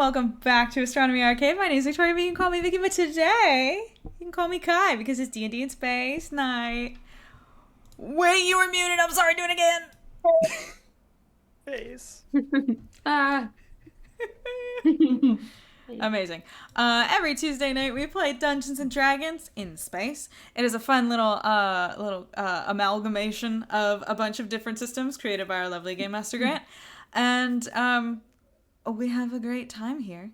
welcome back to Astronomy Arcade. My name is Victoria, but you can call me Vicky, but today you can call me Kai because it's D&D in Space Night. Wait, you were muted. I'm sorry, do it again. Face. Amazing. Every Tuesday night we play Dungeons and Dragons in space. It is a fun little amalgamation of a bunch of different systems created by our lovely Game Master Grant. And we have a great time here.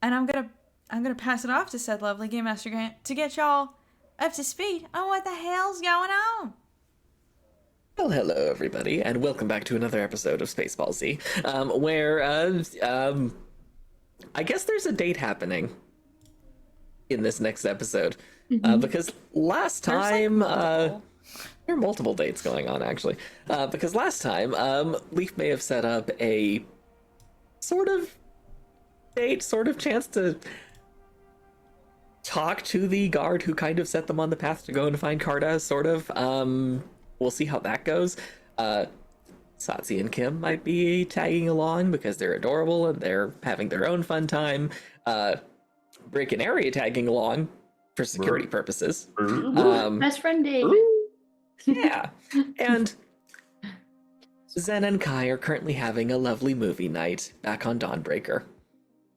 And I'm gonna pass it off to said lovely Game Master Grant to get y'all up to speed on what the hell's going on. Well, hello everybody, and welcome back to another episode of Spaceballs Z, where I guess there's a date happening in this next episode, because last time there are multiple dates going on actually, because last time Leaf may have set up a sort of date, sort of chance to talk to the guard who kind of set them on the path to go and find Carda, sort of. We'll see how that goes. Satsi and Kim might be tagging along because they're adorable and they're having their own fun time. Brick and Ari tagging along for security purposes. Best friend day. Yeah. And Zen and Kai are currently having a lovely movie night back on Dawnbreaker,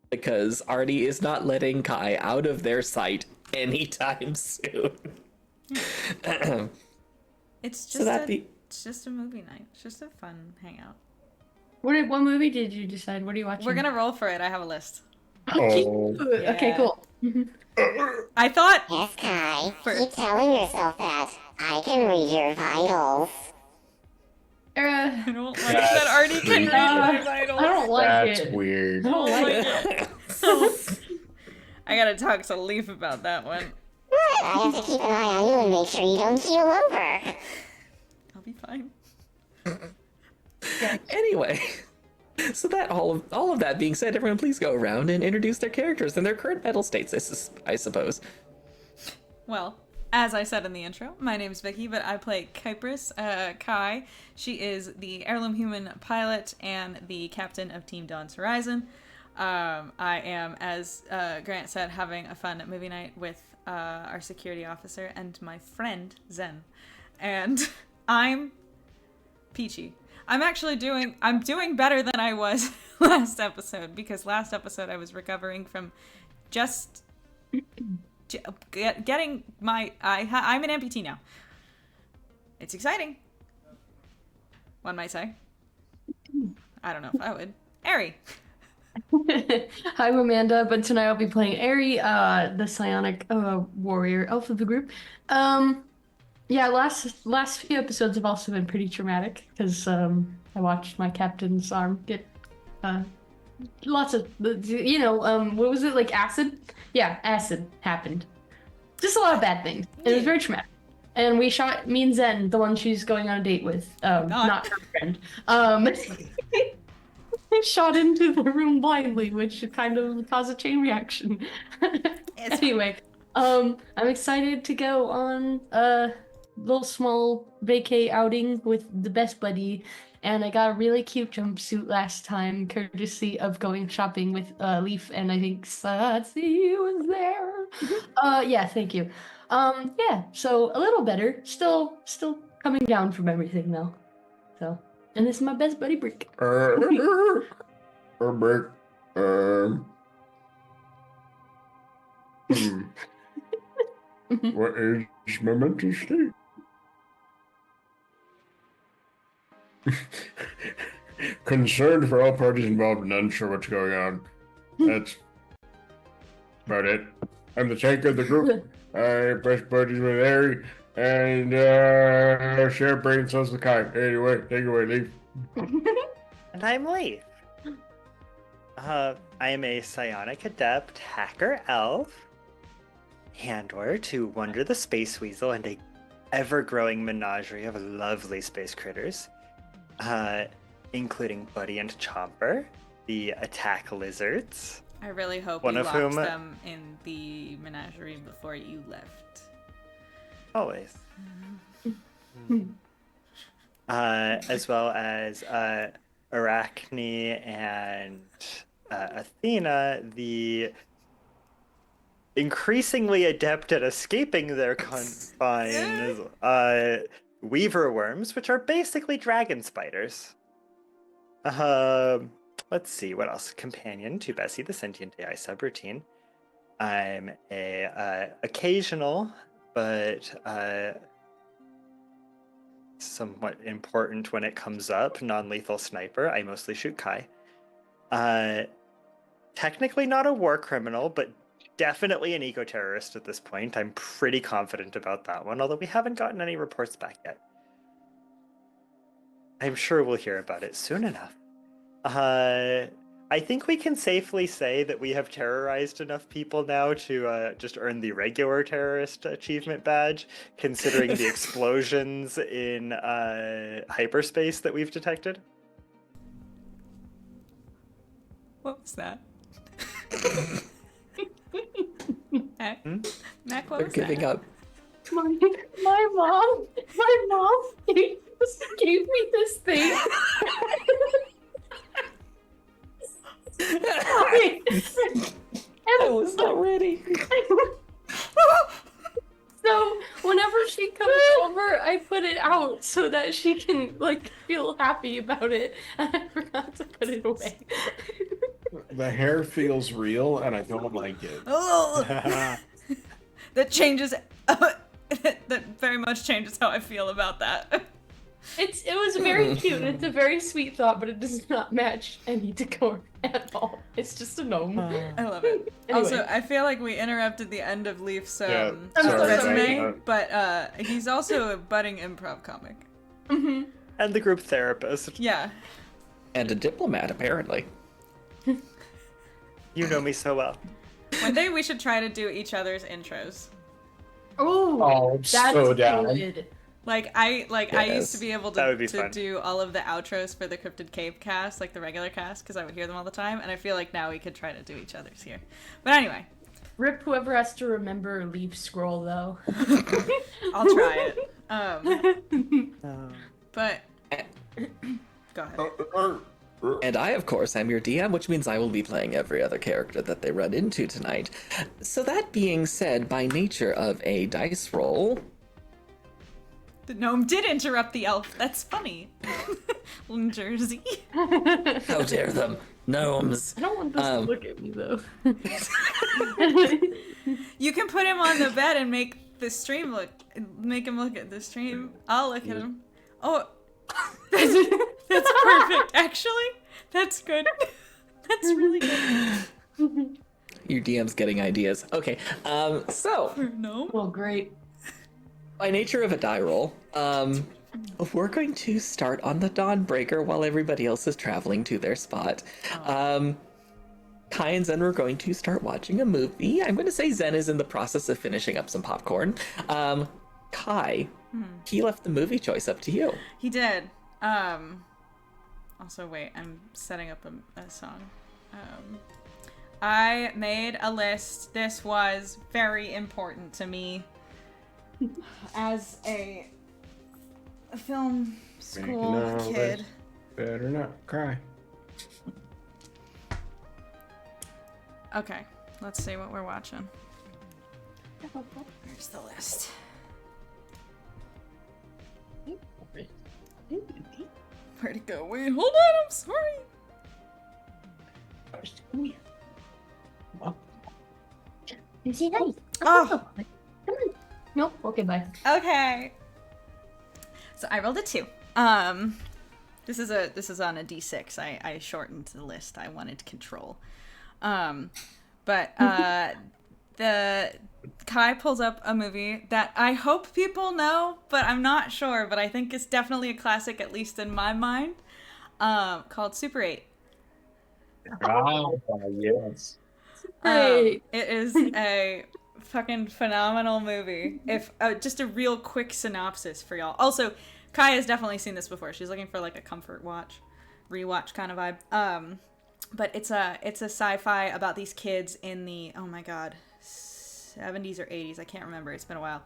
because Artie is not letting Kai out of their sight anytime soon. It's just it's just a movie night. It's just a fun hangout. What movie did you decide? What are you watching? We're gonna roll for it. I have a list. Oh. Yeah. Okay, cool. I thought. Yes, Kai. Keep telling yourself that. I can read your vitals. I don't like that Artie can read my vitals. I don't like it. That's weird. I don't like it. I gotta talk to Leaf about that one. I have to keep an eye on you and make sure you don't keel over. I'll be fine. Anyway, so that all of that being said, everyone please go around and introduce their characters and their current mental states, I suppose. Well, as I said in the intro, my name's Vicky, but I play Kypris, Kai. She is the heirloom human pilot and the captain of Team Dawn's Horizon. I am, as Grant said, having a fun movie night with our security officer and my friend, Zen. And I'm peachy. I'm doing better than I was last episode, because last episode I was recovering from just getting my... I'm an amputee now. It's exciting, one might say. I don't know if I would. Ari. I'm Amanda, but tonight I'll be playing Ari, the psionic warrior elf of the group. Yeah, last few episodes have also been pretty traumatic because I watched my captain's arm get lots of what was it, like acid? Yeah, acid happened. Just a lot of bad things. It was very traumatic. And me and Zen, the one she's going on a date with, not her friend, shot into the room blindly, which kind of caused a chain reaction. Anyway, I'm excited to go on a little small vacay outing with the best buddy, and I got a really cute jumpsuit last time, courtesy of going shopping with Leaf, and I think Satsi was there. Yeah, thank you. Yeah, so a little better. Still coming down from everything though. So. And this is my best buddy, Brick. Brick. What is my mental state? Concerned for all parties involved and unsure what's going on. That's about it. I'm the tank of the group. I best buddies with Ari. And share brain cells with Kai. Anyway, take it away, Leaf. And I'm Leaf. I am a psionic adept hacker elf, handler to Wonder the Space Weasel and a ever-growing menagerie of lovely space critters, including Buddy and Chomper, the attack lizards. I really hope One you of locked whom- them in the menagerie before you left. Always. As well as Arachne and Athena, the increasingly adept at escaping their confines, weaver worms, which are basically dragon spiders. Let's see, what else? Companion to Bessie, the sentient AI subroutine. I'm a occasional, but somewhat important when it comes up, non-lethal sniper. I mostly shoot Kai. Technically not a war criminal, but definitely an eco-terrorist at this point. I'm pretty confident about that one, although we haven't gotten any reports back yet. I'm sure we'll hear about it soon enough. I think we can safely say that we have terrorized enough people now to just earn the regular terrorist achievement badge, considering the explosions in hyperspace that we've detected. What was that? Mac, Hmm? Mac, what They're was giving that? up. My mom gave me this thing. I was not ready. So whenever she comes over, I put it out so that she can like feel happy about it. And I forgot to put it away. The hair feels real, and I don't like it. Oh, that changes. That very much changes how I feel about that. It was very cute. It's a very sweet thought, but it does not match any decor at all. It's just a gnome. I love it. Anyway. Also, I feel like we interrupted the end of Leaf's Yeah, sorry about resume, that. but he's also a budding improv comic. Mm-hmm. And the group therapist. Yeah. And a diplomat, apparently. You know me so well. One day we should try to do each other's intros. Oh, that's so down. good. Like I used Yes. to be able That to, would be fun. do all of the outros for the Cryptid Cave cast, like the regular cast, because I would hear them all the time, and I feel like now we could try to do each other's here. But anyway, Rip whoever has to remember leave scroll though. I'll try it. But go ahead. And I, of course, am your DM, which means I will be playing every other character that they run into tonight. So that being said, by nature of a dice roll, The gnome did interrupt the elf. That's funny. Jersey. how dare them, gnomes. I don't want this to look at me though. You can put him on the bed and make the stream make him look at the stream. I'll look at him. Oh, that's perfect. Actually, that's good. That's really good. Your DM's getting ideas. Okay, so No. Well, great. by nature of a die roll, we're going to start on the Dawnbreaker while everybody else is traveling to their spot. Kai and Zen are going to start watching a movie. I'm going to say Zen is in the process of finishing up some popcorn. Kai, he left the movie choice up to you. He did. Also, wait, I'm setting up a song. I made a list. This was very important to me as a film school Making a kid. list. Better not cry. Okay, let's see what we're watching. Where's the list? Where'd it go? Wait, hold on, I'm sorry. Oh. Come on. Nope. Okay, bye. Okay. So I rolled a 2. This is on a D6. I shortened the list. I wanted control. But the Kai pulls up a movie that I hope people know, but I'm not sure. But I think it's definitely a classic, at least in my mind. Called Super 8. Oh, yes. Great. It is a fucking phenomenal movie. If just a real quick synopsis for y'all. Also, Kai has definitely seen this before. She's looking for like a comfort rewatch kind of vibe. But it's a sci-fi about these kids in the 70s or 80s. I can't remember. It's been a while.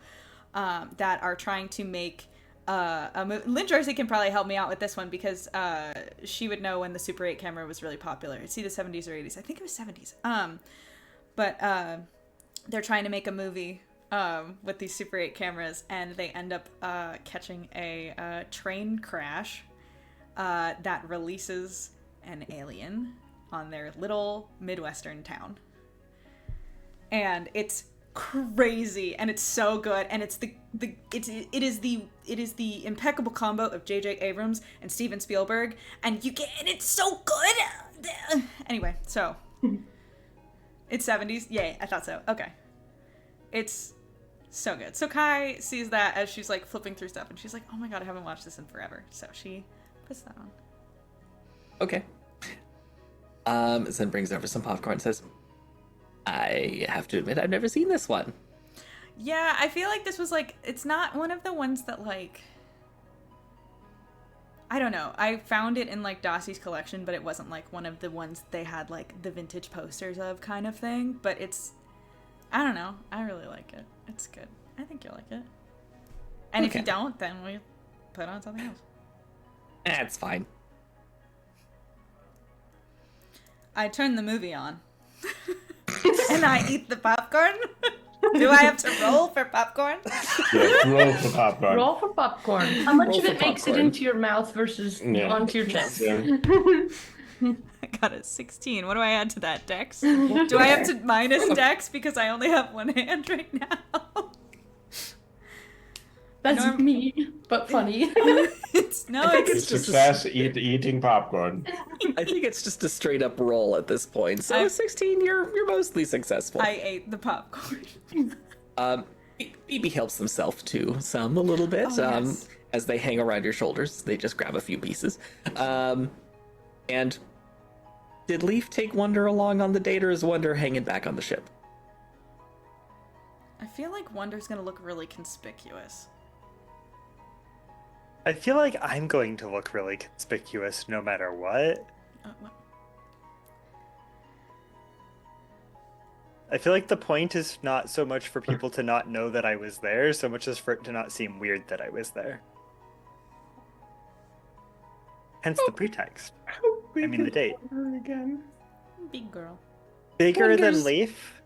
That are trying to make Lynn Jersey can probably help me out with this one because she would know when the Super 8 camera was really popular. It's either 70s or 80s. I think it was 70s. But they're trying to make a movie with these Super 8 cameras, and they end up catching a train crash that releases an alien on their little Midwestern town. And it's crazy, and it's so good, and it is the impeccable combo of J.J. Abrams and Steven Spielberg, and it's so good. Anyway, so it's 70s. Yay, I thought so. Okay, it's so good. So Kai sees that as she's like flipping through stuff, and she's like, "Oh my god, I haven't watched this in forever." So she puts that on. Okay. Zen brings over some popcorn and says, I have to admit, I've never seen this one. Yeah, I feel like this was like, it's not one of the ones that like, I don't know. I found it in like Dossie's collection, but it wasn't like one of the ones they had like the vintage posters of kind of thing. But it's, I don't know. I really like it. It's good. I think you'll like it. And if you don't, then we put on something else. That's fine. I turn the movie on. And I eat the popcorn. Do I have to roll for popcorn? Yeah, roll for popcorn. Roll for popcorn. How much Roll of it for makes it popcorn. into your mouth versus onto your chest? Yeah. I got a 16. What do I add to that, Dex? Do I have to minus Dex because I only have one hand right now? That's me, but funny. It's It's success eating popcorn. I think it's just a straight up roll at this point. So 16, you're mostly successful. I ate the popcorn. BB helps himself to some a little bit. Oh, yes. As they hang around your shoulders, they just grab a few pieces. And did Leaf take Wonder along on the date, or is Wonder hanging back on the ship? I feel like Wonder's gonna look really conspicuous. I feel like I'm going to look really conspicuous no matter what. What? I feel like the point is not so much for people to not know that I was there, so much as for it to not seem weird that I was there. Hence the pretext. I mean the date. Again. Big girl. Bigger Wonders- than Leaf?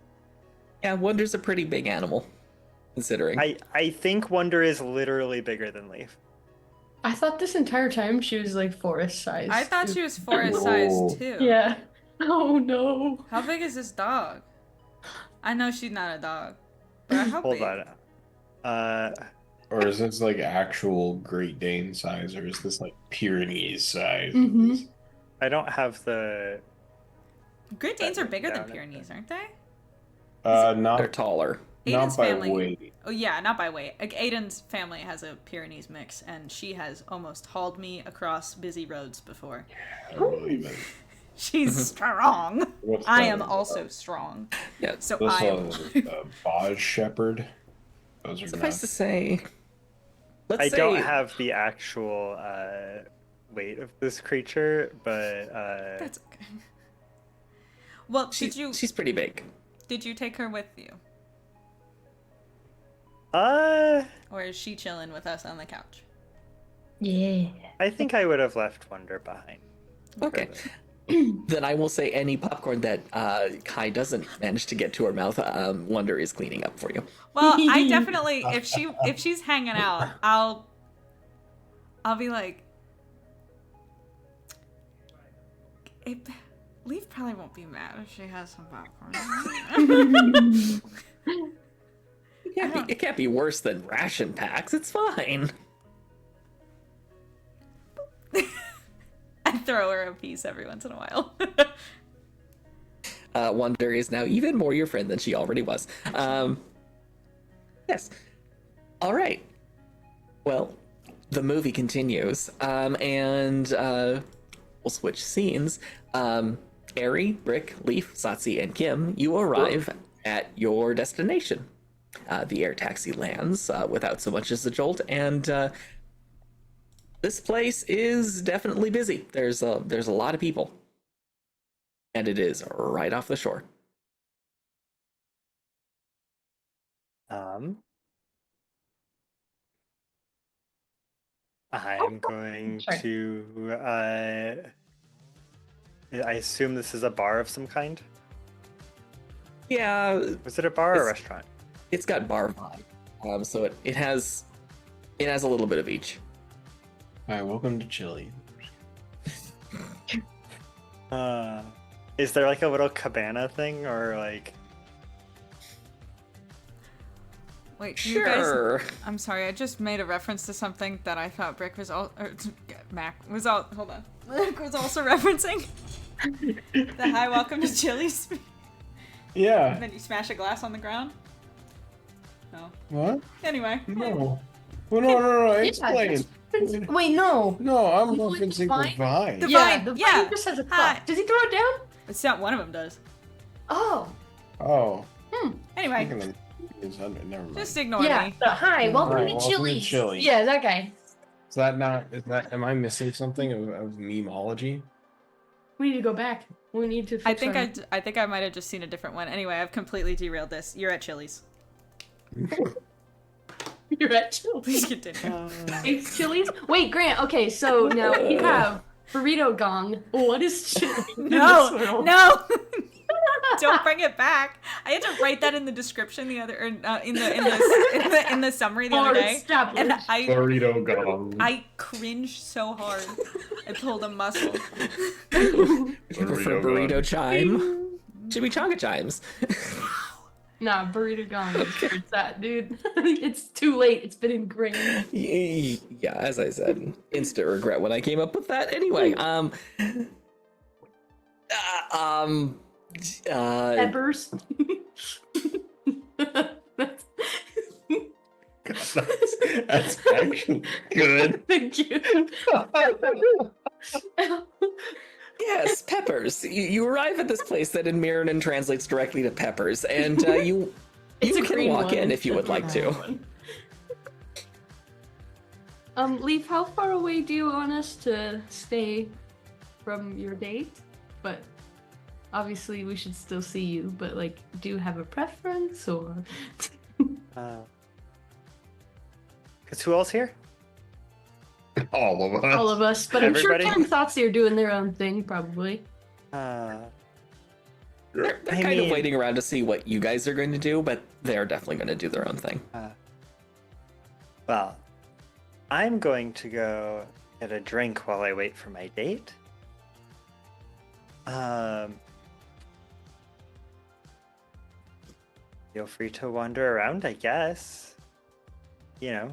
Yeah, Wonder's a pretty big animal, considering. I think Wonder is literally bigger than Leaf. I thought this entire time she was like forest sized. I thought she was forest Whoa. sized too. Yeah. Oh no. How big is this dog? I know she's not a dog. But how Hold big? on. Or is this like actual Great Dane size, or is this like Pyrenees size? Mhm. I don't have the... Great Danes are bigger than Down it. Pyrenees, aren't they? They're Not taller. Aiden's by family. weight. Oh yeah, not by weight. Like Aiden's family has a Pyrenees mix, and she has almost hauled me across busy roads before. I believe it. She's strong. What's I that am about? also strong. Yeah. So Those I am. Boz Shepherd. Those are Suffice not. to say, let's I say don't have the actual weight of this creature, but That's okay. Well, she's pretty big. did you take her with you, or is she chilling with us on the couch? Yeah. I think I would have left Wonder behind. Okay. Then I will say any popcorn that Kai doesn't manage to get to her mouth, Wonder is cleaning up for you. Well, I definitely if she's hanging out, I'll be like, Leaf probably won't be mad if she has some popcorn. It can't be worse than ration packs. It's fine. I throw her a piece every once in a while. Wonder is now even more your friend than she already was. Yes. All right. Well, the movie continues, and we'll switch scenes. Ari, Brick, Leaf, Satsi, and Kim, you arrive at your destination. The air taxi lands without so much as a jolt, and this place is definitely busy. There's a lot of people, and it is right off the shore. I'm going Sure. to. I assume this is a bar of some kind. Yeah, Was it a bar or a It's- restaurant? it's got bar vibe. So it has a little bit of each. Hi, welcome to Chile. Is there like a little cabana thing or like? Wait, you guys. Sure. I'm sorry, I just made a reference to something that I thought Brick was all. Or, Mac was all. Hold on. Brick was also referencing. The hi, welcome to Chili's. Yeah. And then you smash a glass on the ground. No. What? Anyway. No. Well, no. Explain. Wait, no. No, I'm Well, it's referencing The the fine. vine. vine, the yeah. vine just has a Hi. cup. Does he throw it down? It's not one of them does. Oh. Oh. Anyway, Never mind. just ignore Yeah. me. Hi, welcome Hi, to welcome to Chili's. Chili's. Yeah, that guy. Is that not? Am I missing something of memeology? We need to go back. We need to. Fix I think I might have just seen a different one. Anyway, I've completely derailed this. You're at Chili's. You're at Chili's. Please continue. It's Chili's. Wait, Grant. Okay, so now we have burrito gong. What is Chili's? in No, this world? no. Don't bring it back. I had to write that in the description the other, or, in the summary the other day, Established. and Burrito gong. I cringed so hard. I pulled a muscle. Would you prefer Burrito burrito chime? Chimichanga chimes. Nah, burrito gong. It's that, dude. It's too late. It's been ingrained. Yeah, as I said, instant regret when I came up with that. Anyway, Peppers. That's actually good. Thank you. yes, peppers. You arrive at this place that in Mirrodin translates directly to peppers, and you It's a can green walk one. in if you would like to. Leaf, how far away do you want us to stay from your date? But obviously we should still see you, but like, do you have a preference or? Cause who else here? All of us. All of us, but I'm sure Everybody? Ken thoughts are doing their own thing, probably. They're I kind of mean- waiting around to see what you guys are going to do, but they're definitely going to do their own thing. Well, I'm going to go get a drink while I wait for my date. Feel free to wander around, I guess. You know,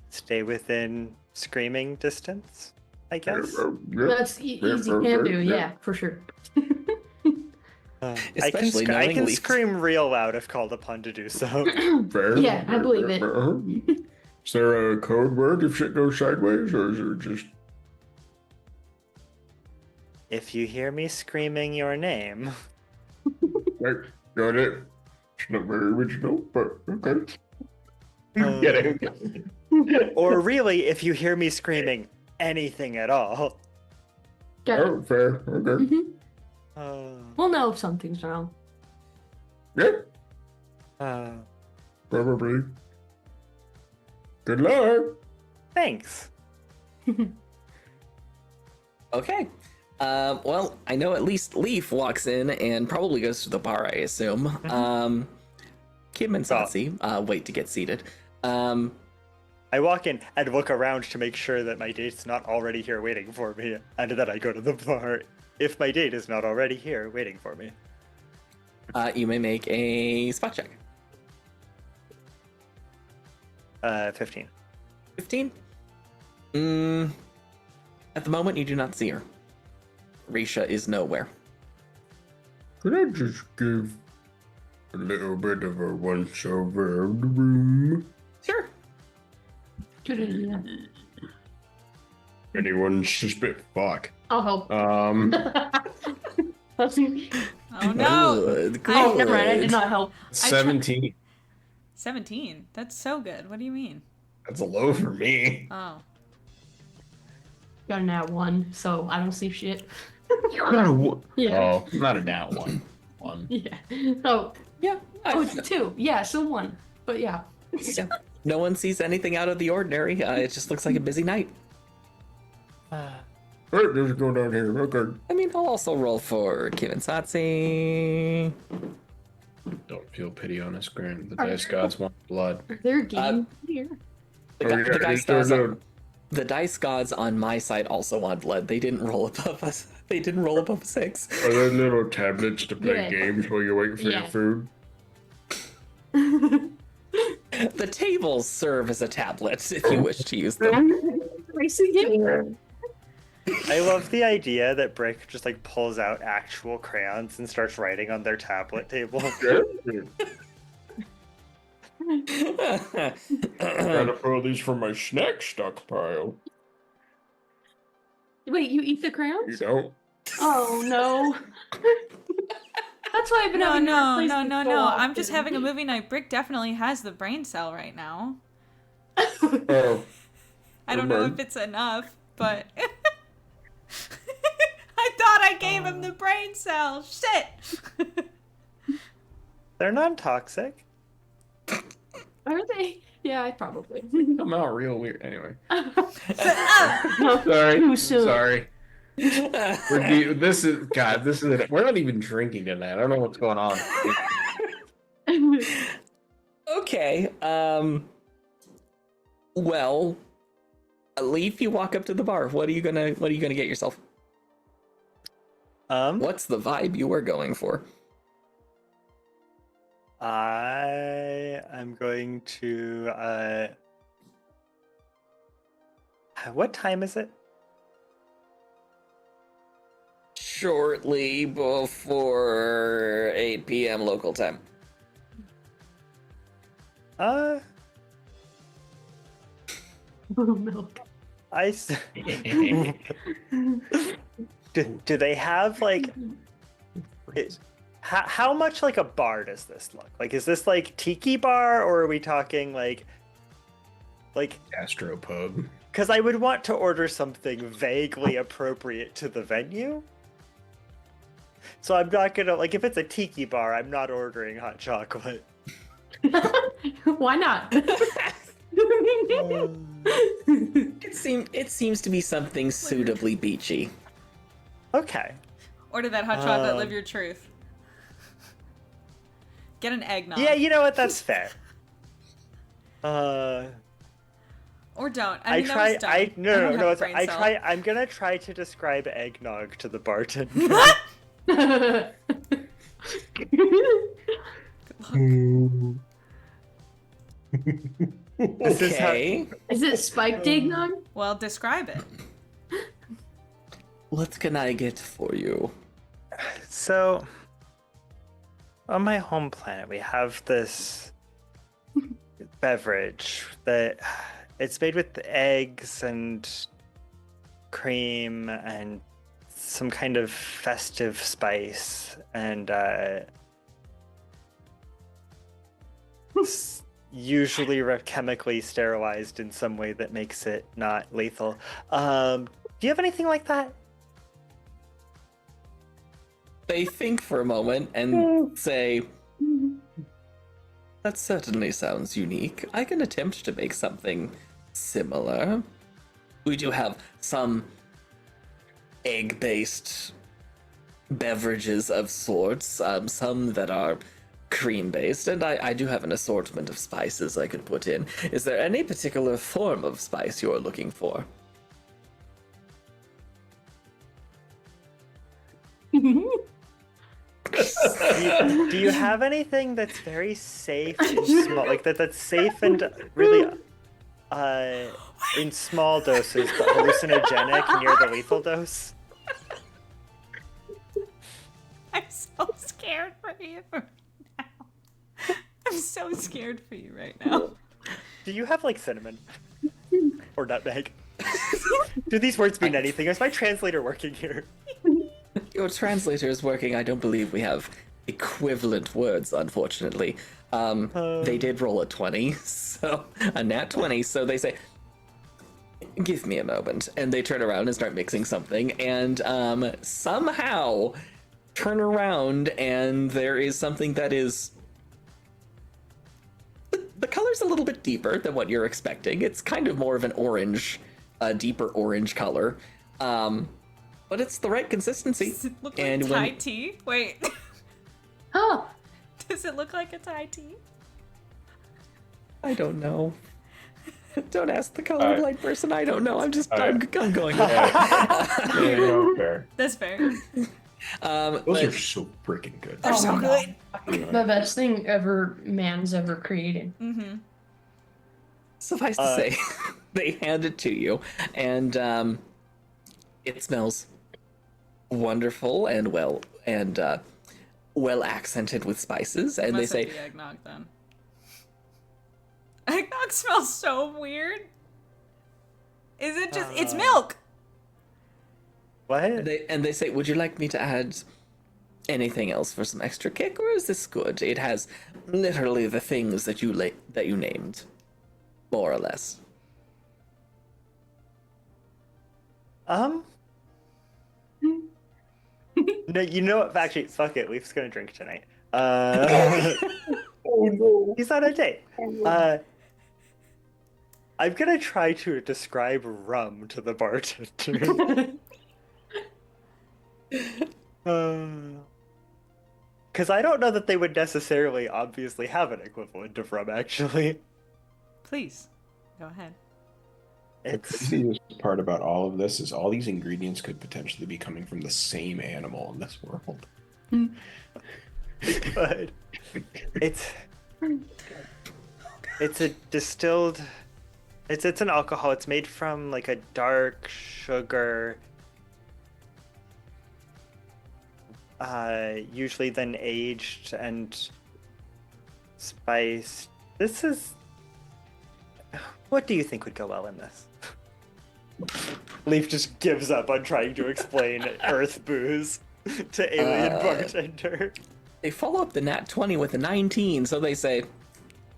stay within screaming distance, I guess. That's easy can do, yeah, for sure. Especially I knowing can Leaf. scream real loud if called upon to do so. Yeah, I believe it. Is there a code word if shit goes sideways, or is it just? If you hear me screaming your name, Right, got it. It's not very original, but okay. Get it. or really, if you hear me screaming anything at all. Got it. Oh, fair. Okay. Mhm. Uh, We'll know if something's wrong. Yeah, uh, probably. Good luck. thanks. Okay. Well, I know at least Leaf walks in and probably goes to the bar, I assume. Kim and Satsi wait to get seated. I walk in and look around to make sure that my date's not already here waiting for me, and then I go to the bar if my date is not already here waiting for me. You may make a spot check. 15. 15? At the moment, you do not see her. Risha is nowhere. Could I just give a little bit of a once over of the room? Sure. Good idea. Anyone suspect? Fuck. I'll help. Oh no! Good, Oh, never mind. I good. did not help. 17. 17. That's so good. What do you mean? That's a low for me. Oh. Got an at 1, so I don't see shit. You got a Yeah. Oh, not a down one. One. Yeah. Oh, Yeah. oh, it's 2. Yeah, so 1. But yeah. Yeah. No one sees anything out of the ordinary. It just looks like a busy night. What is going on here? Okay. I mean, I'll also roll for Kim and Satsi. Don't feel pity on us, Grant. The dice gods want blood. Are there games here? The dice gods on my side also want blood. They didn't roll above us. They didn't roll above 6. Are there little tablets to play Yeah. games while you're waiting for your food? The tables serve as a tablet if you wish to use them. Racing game. I love the idea that Brick just like pulls out actual crayons and starts writing on their tablet table. Gotta pull these from my snack stockpile. Wait, you eat the You crayons? don't? Oh no. That's why I've been No, having no, to replace no, them no, so no. often. I'm just having a movie night. Brick definitely has the brain cell right now. Oh. I don't know if it's enough, but I thought I gave him the brain cell. Shit. They're non-toxic. Are they? Yeah, I probably. Come out real weird. Anyway. No, Sorry. too soon. Sorry. This is we're not even drinking tonight. I don't know what's going on. Okay. Well, Leaf, you walk up to the bar. What are you gonna get yourself? What's the vibe you were going for? I am going to. What time is it? Shortly before 8 p.m. local time. Milk. Do they have like? How much like a bar does this look? Like, is this like tiki bar, or are we talking like Gastropub. Because I would want to order something vaguely appropriate to the venue. So I'm not gonna like if it's a tiki bar, I'm not ordering hot chocolate. Why not? It seems to be something suitably beachy. Okay. Order that hot chocolate, live your truth. Get an eggnog. Yeah, you know what? That's fair. Or don't. I mean, that try. was dumb. I no don't no have no. a It's, brain I cell. try. I'm gonna try to describe eggnog to the bartender. This is how- Okay. Is it spiked eggnog? Well, describe it. What can I get for you? So, on my home planet, we have this beverage that it's made with eggs and cream and some kind of festive spice and usually chemically sterilized in some way that makes it not lethal. Do you have anything like that? They think for a moment and say, that certainly sounds unique. I can attempt to make something similar. We do have some egg-based beverages of sorts, some that are cream-based, and I do have an assortment of spices I could put in. Is there any particular form of spice you're looking for? Do you have anything that's very safe and small, like that's safe and really in small doses but hallucinogenic near the lethal dose? I'm so scared for you right now. I'm so scared for you right now. Do you have like cinnamon or nutmeg? Do these words mean anything? Is my translator working here? Your translator is working. I don't believe we have equivalent words, unfortunately. They did roll a 20, so a nat 20, so they say, give me a moment. And they turn around and start mixing something, and somehow turn around and there is something that is... The color color's a little bit deeper than what you're expecting. It's kind of more of an orange, deeper orange color. But it's the right consistency. Does it look And like when- Thai tea? Wait. Oh, Does it look like a Thai tea? I don't know. Don't ask the colorblind person. I don't know. I'm going with that. Fair. That's fair. Those But- are so freaking good. They're so good. the best thing man's ever created. Mm-hmm. Suffice to say, they hand it to you, and it smells wonderful and well accented with spices. And they Must say, be eggnog then. Eggnog smells so weird. Is it just? It's milk. What? they say, would you like me to add anything else for some extra kick, or is this good? It has literally the things that you named, more or less. No, you know what? Actually, fuck it. Leaf's gonna drink tonight. Oh no. He's on a date. I'm gonna try to describe rum to the bartender. Because I don't know that they would necessarily obviously have an equivalent of rum, actually. Please, go ahead. The It's craziest part about all of this is all these ingredients could potentially be coming from the same animal in this world. good. It's a distilled. It's an alcohol. It's made from like a dark sugar. Usually then aged and spiced. This is. What do you think would go well in this? Leaf just gives up on trying to explain Earth booze to alien bartender. They follow up the nat 20 with a 19, so they say,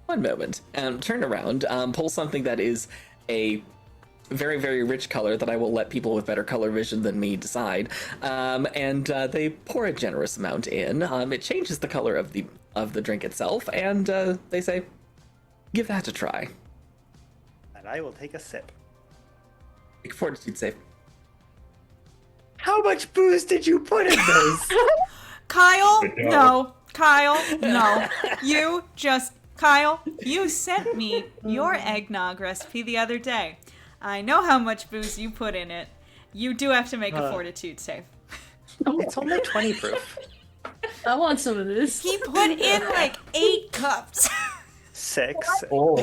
one moment, and turn around, pull something that is a very, very rich color that I will let people with better color vision than me decide, and they pour a generous amount in. It changes the color of the drink itself, and they say, give that a try. And I will take a sip. Make a fortitude save. How much booze did you put in this? Kyle, No. no. Kyle, no. Kyle, you sent me your eggnog recipe the other day. I know how much booze you put in it. You do have to make a fortitude save. It's only 20 proof. I want some of this. He put in like 8 cups. 6. Oh,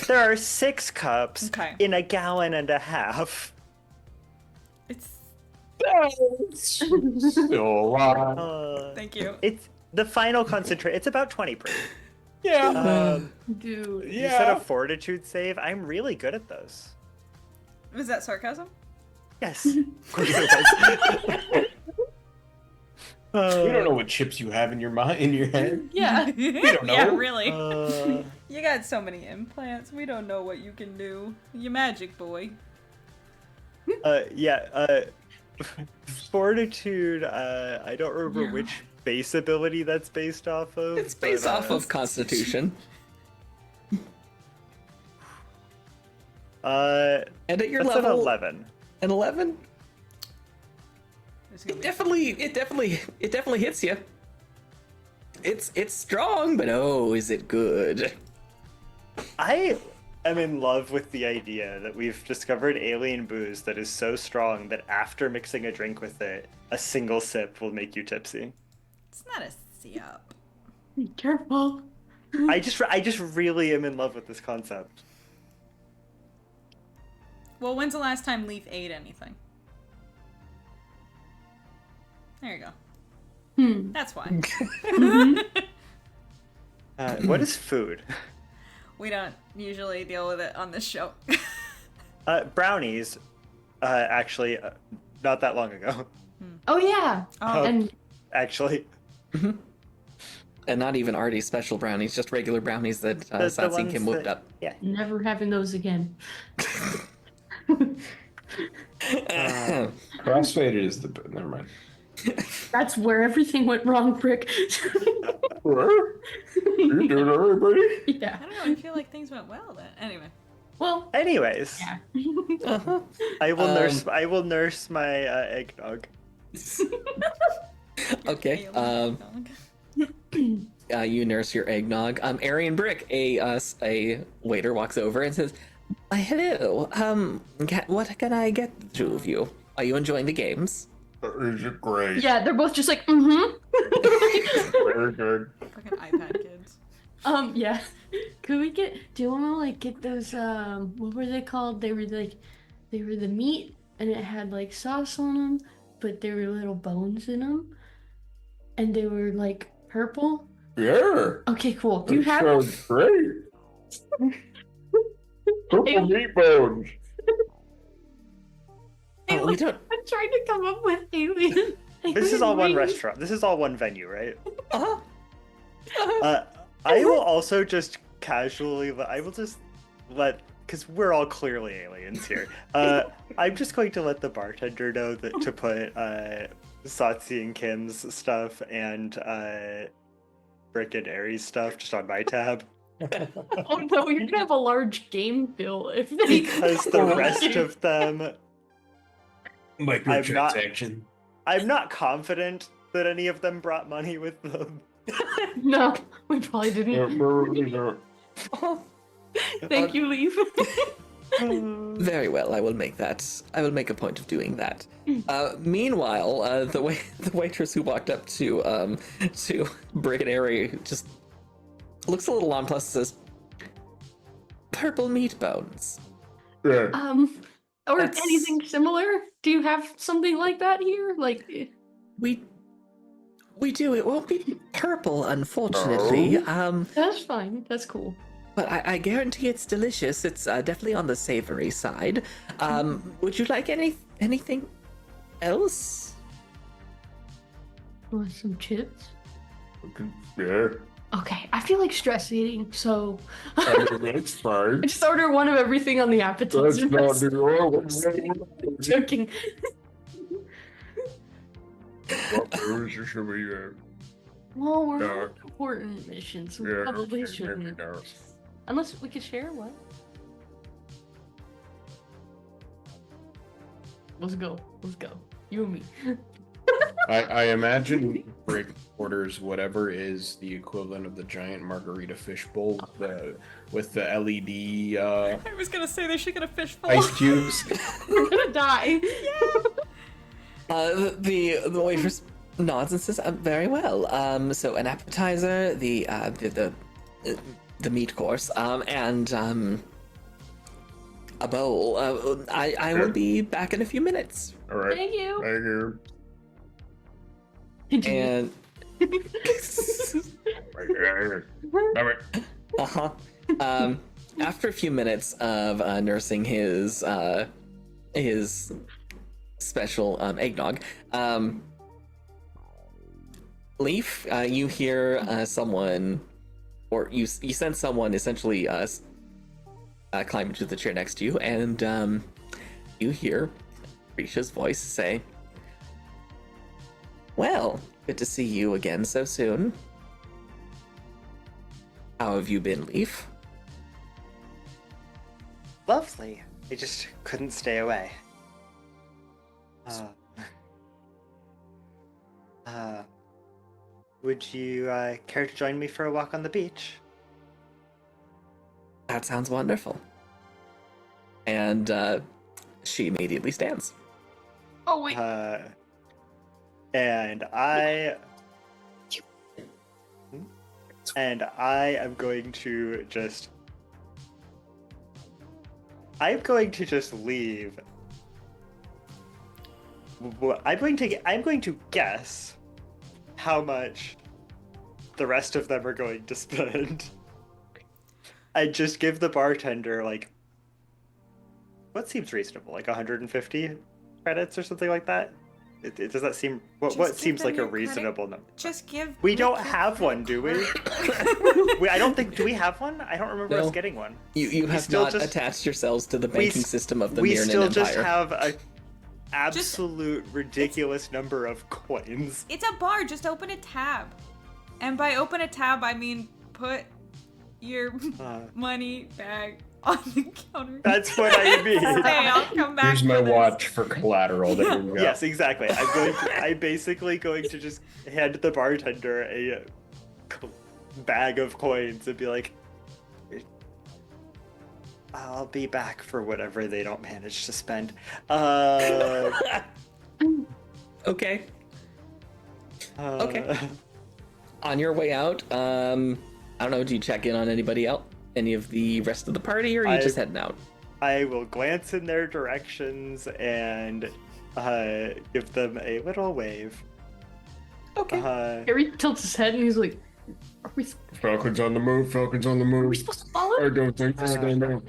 There are 6 cups Okay. in a gallon and a half. It's. so Thank you. It's the final concentrate. It's about 20 proof. yeah. Dude. You said a fortitude save. I'm really good at those. Was that sarcasm? Yes. Of course it was. We don't know what chips you have in your mind, in your head. Yeah. don't know. Yeah, really. Uh, You got so many implants. We don't know what you can do. You magic boy. Fortitude. I don't remember which base ability that's based off of. It's based but, off of Constitution. And at your That's level, an 11. an 11, There's gonna it definitely hits you. It's strong, but oh, is it good? I am in love with the idea that we've discovered alien booze that is so strong that after mixing a drink with it, a single sip will make you tipsy. It's not a sip. Be careful. I just really am in love with this concept. Well, when's the last time Leaf ate anything? There you go. That's why. What is food? We don't usually deal with it on this show. Brownies, actually, not that long ago. Oh yeah. Oh. And Actually, And not even Artie's special brownies, just regular brownies that the Satsi and ones Kim whipped that- up. Yeah. never having those again. Crossfaded is the. Never mind. That's where everything went wrong, Brick. You doing alright, buddy? Yeah. I don't know. I feel like things went well then. Anyway. Well, Anyways, yeah. Uh-huh. I will Um, nurse. I will nurse my eggnog. Okay. Alien dog. You nurse your eggnog. Arian Brick, a waiter walks over and says, "Hello. What can I get the two of you? Are you enjoying the games?" Is it great? Yeah, they're both just like, mm-hmm. Very good. Fucking iPad kids. Yeah. Could we get, do you want to like get those, what were they called? They were the meat and it had like sauce on them, but there were little bones in them. And they were like purple. Yeah. Okay, cool. Do you That have, sounds great. Purple meat bones. Oh, we don't. I'm trying to come up with alien. This is all one wings. restaurant. This is all one venue, right? Uh-huh. I will also just casually. I will just let, because we're all clearly aliens here. I'm just going to let the bartender know that to put Satsi and Kim's stuff and Brick and Aries stuff just on my tab, Oh no, you're gonna have a large game bill if they. because the rest of them, Microtransaction. I'm not confident that any of them brought money with them. No, we probably Yeah, didn't. probably not. Thank you, Leaf. Very well. I will make that. I will make a point of doing that. Meanwhile, the waitress who walked up to Brick and Airy just looks a little nonplussed and says, "Purple meat bones." Yeah. Or That's- anything similar? Do you have something like that here? Like, We do. It won't be purple, unfortunately. that's fine. That's cool. But I guarantee it's delicious. It's definitely on the savory side. Would you like anything else? Want some chips? Yeah. Okay, I feel like stress eating, so I mean, that's fine. just order one of everything on the appetizer. That's not the Joking. What booze should we Well, we're No. on important missions. We yeah, probably maybe shouldn't. not. Unless we could share what? Let's go. Let's go. You and me. I imagine Brick orders whatever is the equivalent of the giant margarita fishbowl with the LED I was gonna say they should get a fishbowl. ice cubes. We're gonna die. The waitress nods and says, "Very well. So an appetizer, the meat course, and a bowl. I will be back in a few minutes." All right. Thank you. Thank you. And Damn it. after a few minutes of nursing his special eggnog, Leaf, you hear someone, or you sense someone essentially climb into the chair next to you, and you hear Risha's voice say, "Well, good to see you again so soon. How have you been, Leaf?" Lovely. I just couldn't stay away. Would you care to join me for a walk on the beach? That sounds wonderful. And she immediately stands. Oh wait. And I am going to just leave. I'm going to guess how much the rest of them are going to spend. I just give the bartender like what seems reasonable, like 150 credits or something like that. It does that seem what Just give seems them like a your credit. reasonable number? Just give. We Rick don't your have credit one, do we? I don't think. Do we have one? I don't remember No. us getting one. You have still not just- attached yourselves to the banking system of the We Mirnan still Empire. just have a absolute ridiculous number of coins. It's a bar. Just open a tab. And by open a tab, I mean put your money bag on the counter. That's what I mean. Hey, I'll come back. Here's for my this. watch for collateral. There you go. Yes, exactly. I'm basically going to just hand the bartender a bag of coins and be like, I'll be back for whatever they don't manage to spend. Okay. Okay. On your way out, I don't know, do you check in on anybody else? Any of the rest of the party, or are you just heading out? I will glance in their directions and give them a little wave. Okay. Harry tilts his head and he's like, "Are we Falcon's on the move. Falcon's on the move. supposed to follow?" I don't think. I don't know.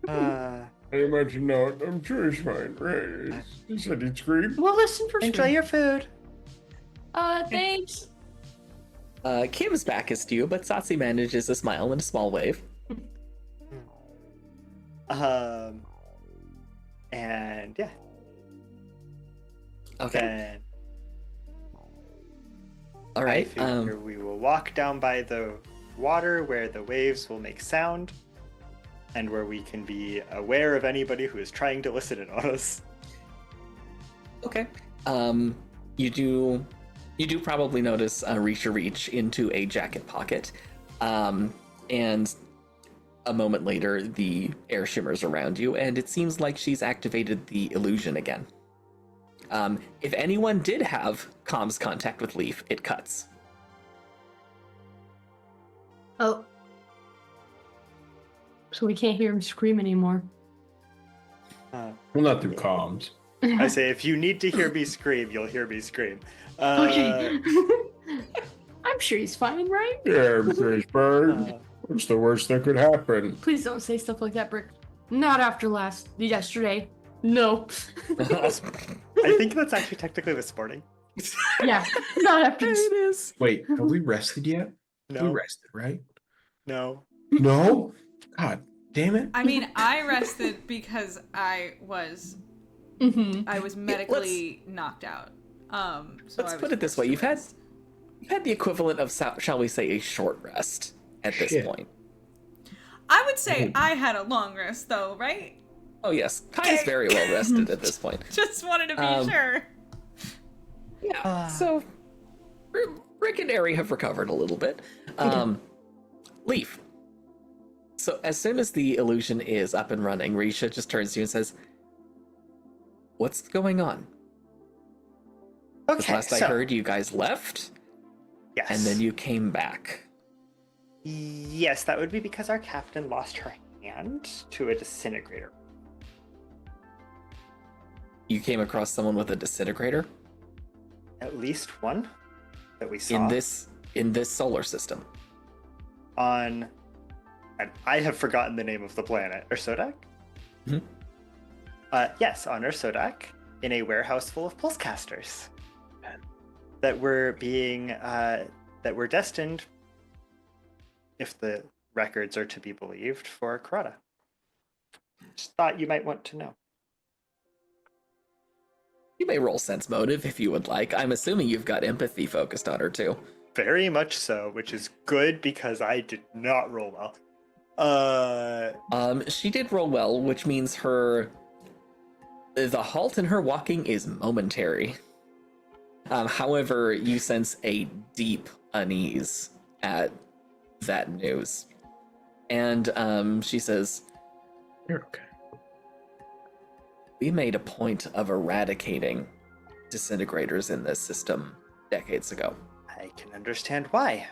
I imagine not. I'm sure he's fine. Right? He said he'd scream. We'll listen for Enjoy your food. Thanks. Kim's back is to you, but Satsi manages a smile and a small wave. And yeah. Okay. Then All I right. figure we will walk down by the water where the waves will make sound and where we can be aware of anybody who is trying to listen in on us. Okay. You do probably notice Risha reach into a jacket pocket, and a moment later the air shimmers around you, and it seems like she's activated the illusion again. If anyone did have comms contact with Leaf, it cuts. Oh. So we can't hear him scream anymore. Well, not through comms. I say, if you need to hear me scream, you'll hear me scream. Okay. I'm sure he's fine, right? Yeah, Chris Bird. What's the worst that could happen? Please don't say stuff like that, Brick. Not after yesterday. No. I think that's actually technically this morning. Yeah, not after this. It is. Wait, have we rested yet? We No, rested, right? no. No? God damn it. I mean, I rested because I was medically knocked out. So Let's I was put it this way: forced you've to had rest. the equivalent of, shall we say, a short rest at this Shit. point. I would say I had a long rest, though, right? Oh yes, Kai is very well rested at this point. Just wanted to be sure. Yeah. So Rick and Ari have recovered a little bit. Leaf. So as soon as the illusion is up and running, Risha just turns to you and says, "What's going on?" Because Okay, last I heard, you guys left, yes. and then you came back. Yes, that would be because our captain lost her hand to a disintegrator. You came across someone with a disintegrator At least one that we saw in this solar system. on, and I have forgotten the name of the planet, Ursodak? Mhm. Yes, on Ursodak, in a warehouse full of pulse casters that were destined, if the records are to be believed, for Karada. Just thought you might want to know. You may roll sense motive if you would like. I'm assuming you've got empathy focused on her too. Very much so, which is good because I did not roll well. She did roll well, which means the halt in her walking is momentary. However, you sense a deep unease at that news. And she says, You're okay. "We made a point of eradicating disintegrators in this system decades ago. I can understand why.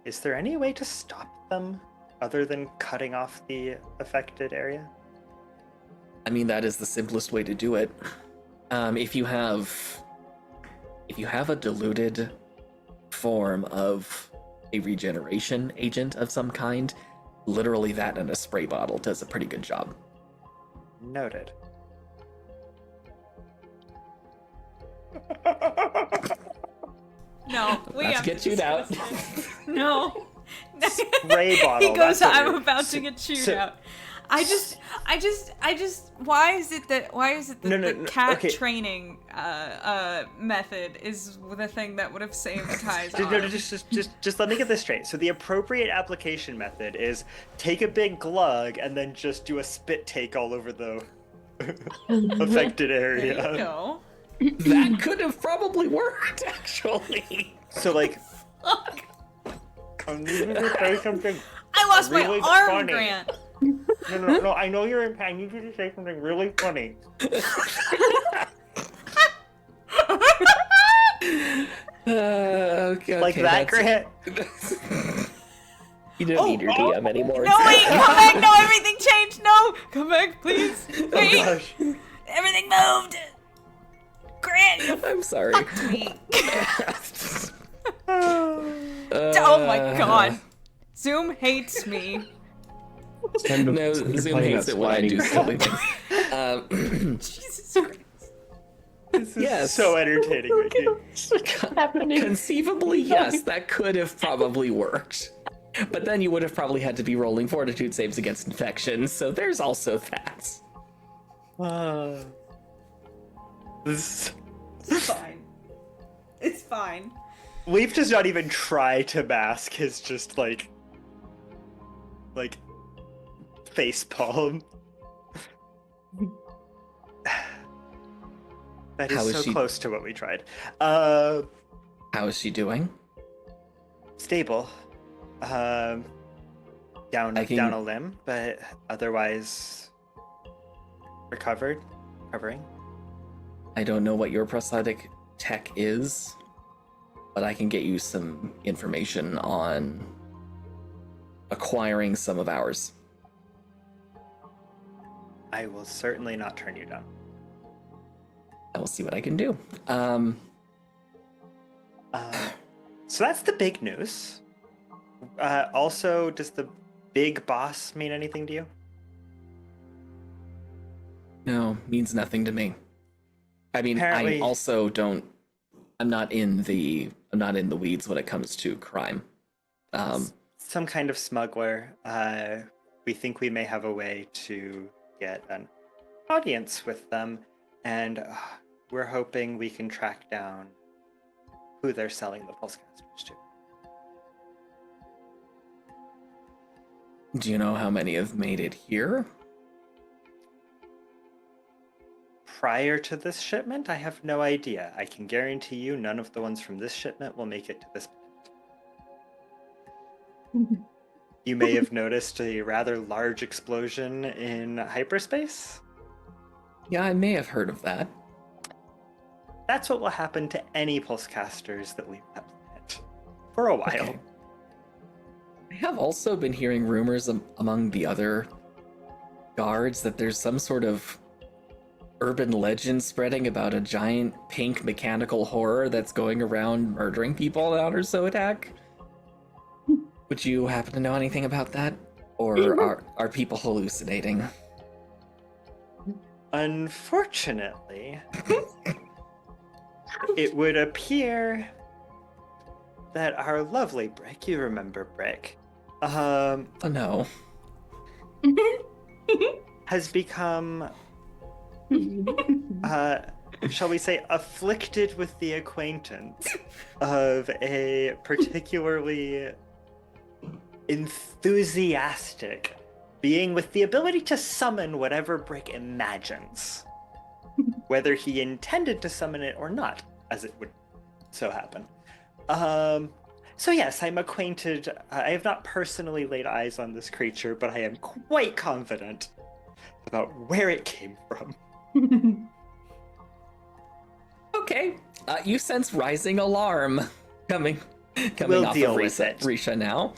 Is there any way to stop them other than cutting off the affected area? I mean, that is the simplest way to do it. If you have a diluted form of a regeneration agent of some kind, literally that in a spray bottle does a pretty good job." Noted. No, we Let's have get to chewed out. discuss this. No. Spray bottle. He goes, that's what "I'm you're- about to get chewed so- out." I just, why is it that the cat okay. training method is the thing that would have saved Kai's No, arm? just let me get this straight. So the appropriate application method is take a big glug and then just do a spit take all over the affected There you area. go. That could have probably worked, actually. So like, Fuck. I'm needing to say something. I lost Really my arm, funny. Grant. No. I know you're in pain. I need you to say something really funny. Okay, Like that, Grant. You don't need your DM anymore. No, wait, come back. No, everything changed. No, come back, please. Wait, Gosh. everything moved. Grant, you I'm sorry. fucked me. Oh my god. Zoom hates me. No, Zoom hates it when I do silly things. Jesus Christ. This is Yes. so entertaining, Ricky. happening? Conceivably, yes, that could have probably worked. But then you would have probably had to be rolling fortitude saves against infection, so there's also that. This... It's fine. It's fine. Leaf does not even try to mask his just like face palm. That How is is so she- close to what we tried. How is she doing? Stable. Down I can- down a limb, but otherwise recovering. I don't know what your prosthetic tech is, but I can get you some information on acquiring some of ours. I will certainly not turn you down. I will see what I can do. So that's the big news. Also, does the big boss mean anything to you? No, means nothing to me. I mean, Apparently- I also don't. I'm not in the weeds when it comes to crime. Some kind of smuggler. We think we may have a way to get an audience with them, and we're hoping we can track down who they're selling the pulsecasters to. Do you know how many have made it here? Prior to this shipment, I have no idea. I can guarantee you none of the ones from this shipment will make it to this point. You may have noticed a rather large explosion in hyperspace. Yeah, I may have heard of that. That's what will happen to any pulsecasters that leave that planet. For a while. Okay. I have also been hearing rumors among the other guards that there's some sort of urban legend spreading about a giant pink mechanical horror that's going around murdering people on Outer Zoetak. Would you happen to know anything about that? Or are people hallucinating? Unfortunately, it would appear that our lovely Brick, you remember Brick, Oh no. has become, shall we say, afflicted with the acquaintance of a particularly enthusiastic being with the ability to summon whatever Brick imagines. Whether he intended to summon it or not, as it would so happen. So yes, I'm acquainted. I have not personally laid eyes on this creature, but I am quite confident about where it came from. Okay. You sense rising alarm coming We'll off deal of with it. Risha now.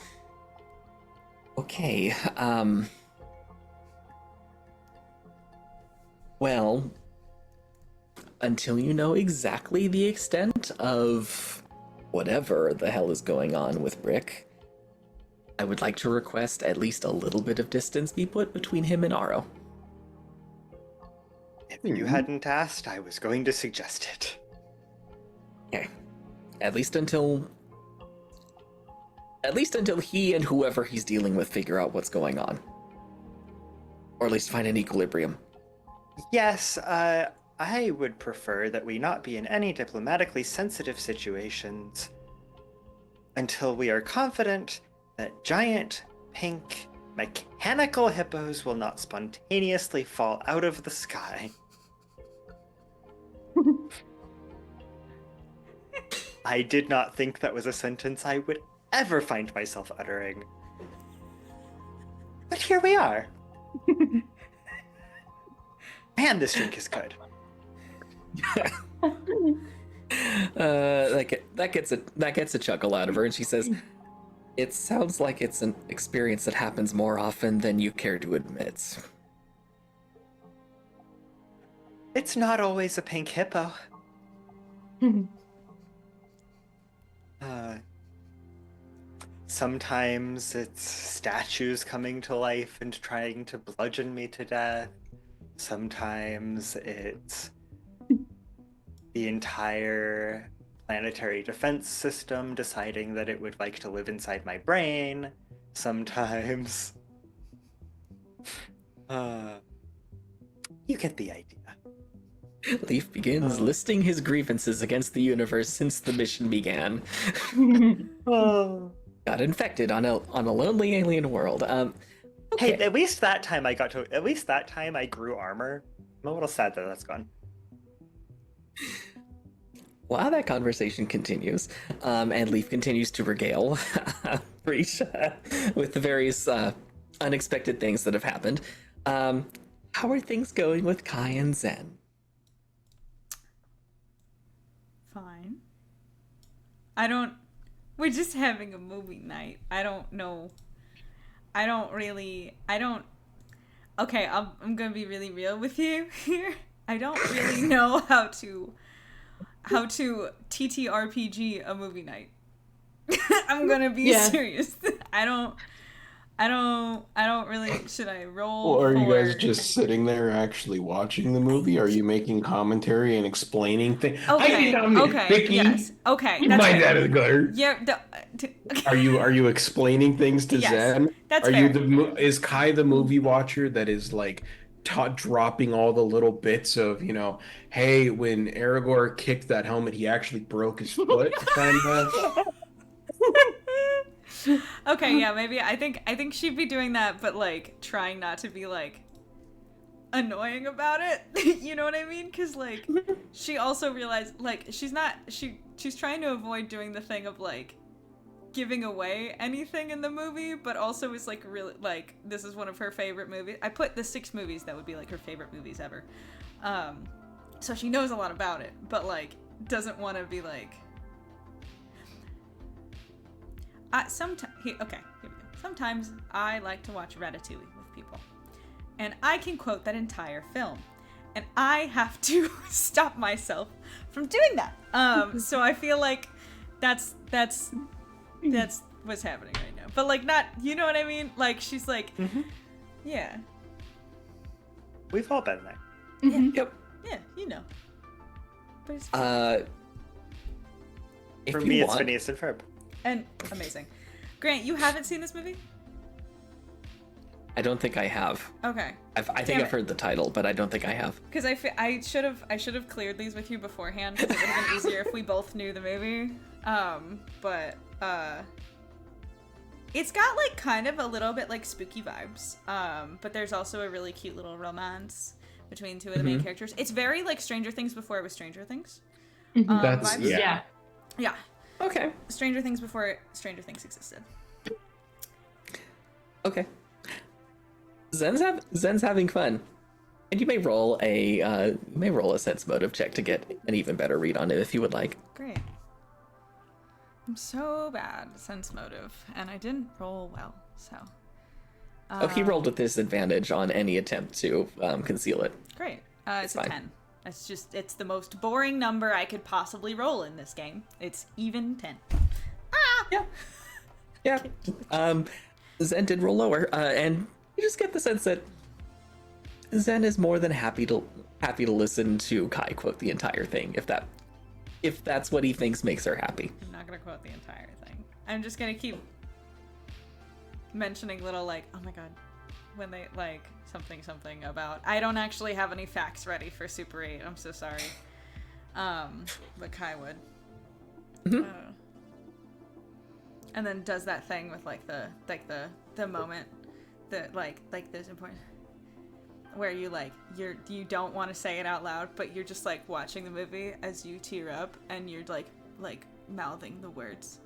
Okay. Well, until you know exactly the extent of whatever the hell is going on with Brick, I would like to request at least a little bit of distance be put between him and Aro. If you hadn't asked, I was going to suggest it. Okay. At least until he and whoever he's dealing with figure out what's going on. Or at least find an equilibrium. Yes, I would prefer that we not be in any diplomatically sensitive situations until we are confident that giant, pink, mechanical hippos will not spontaneously fall out of the sky. I did not think that was a sentence I would ever find myself uttering. But here we are. Man, this drink is good. That gets a chuckle out of her, and she says, "It sounds like it's an experience that happens more often than you care to admit." It's not always a pink hippo. Sometimes it's statues coming to life and trying to bludgeon me to death. Sometimes it's the entire planetary defense system deciding that it would like to live inside my brain. Sometimes... you get the idea. Leaf begins listing his grievances against the universe since the mission began. Got infected on a lonely alien world. Okay. Hey, at least that time I grew armor. I'm a little sad that that's gone. While that conversation continues, and Leaf continues to regale Breach with the various unexpected things that have happened, how are things going with Kai and Zen? Fine. We're just having a movie night. I don't know. Okay, I'm gonna be really real with you here. I don't really know how to ttrpg a movie night. I'm gonna be serious. I don't really. Should I roll? Well, are you guys just sitting there actually watching the movie? Are you making commentary and explaining things? Okay. Vicky, Yes. Okay. you That's mind fair. that in the gutter. Yeah. Are you explaining things to Yes, Zen? that's Are fair. is Kai the movie watcher that is like dropping all the little bits of, hey, when Aragorn kicked that helmet, he actually broke his foot, kind of. Okay, yeah, maybe I think she'd be doing that, but like trying not to be like annoying about it. You know what I mean? Because like she also realized like she's trying to avoid doing the thing of like giving away anything in the movie, but also is like really like this is one of her favorite movies. I put the 6 movies that would be like her favorite movies ever. So she knows a lot about it, but like doesn't want to be like. Here we go. Sometimes I like to watch Ratatouille with people, and I can quote that entire film, and I have to stop myself from doing that. So I feel like that's what's happening right now. But like not, you know what I mean? Like she's like, yeah. We've all been there. Yeah. Yep. Yeah, you know. But it's For me, it's Phineas and Ferb. and amazing. Grant, you haven't seen this movie? I don't think I have. Okay. I think I've heard the title, but I don't think I have. Because I should have cleared these with you beforehand because it would have been easier if we both knew the movie. But it's got like kind of a little bit like spooky vibes. But there's also a really cute little romance between 2 of the main characters. It's very like Stranger Things before it was Stranger Things. That's vibes. Yeah. Yeah. Okay. Stranger Things before Stranger Things existed. Okay. Zen's having fun, and you may roll a sense motive check to get an even better read on it if you would like. Great. I'm so bad at sense motive, and I didn't roll well, so. He rolled with disadvantage on any attempt to conceal it. Great. It's a fine. 10. It's the most boring number I could possibly roll in this game. It's even 10. Ah! Yeah. Zen did roll lower, and you just get the sense that Zen is more than happy to listen to Kai quote the entire thing, if that's what he thinks makes her happy. I'm not gonna quote the entire thing. I'm just gonna keep mentioning little like, oh my god, when they like something about. I don't actually have any facts ready for Super 8. I'm so sorry. But Kai would. Mhm. And then does that thing with like the moment that like there's important where you you don't want to say it out loud, but you're just like watching the movie as you tear up and you're like mouthing the words.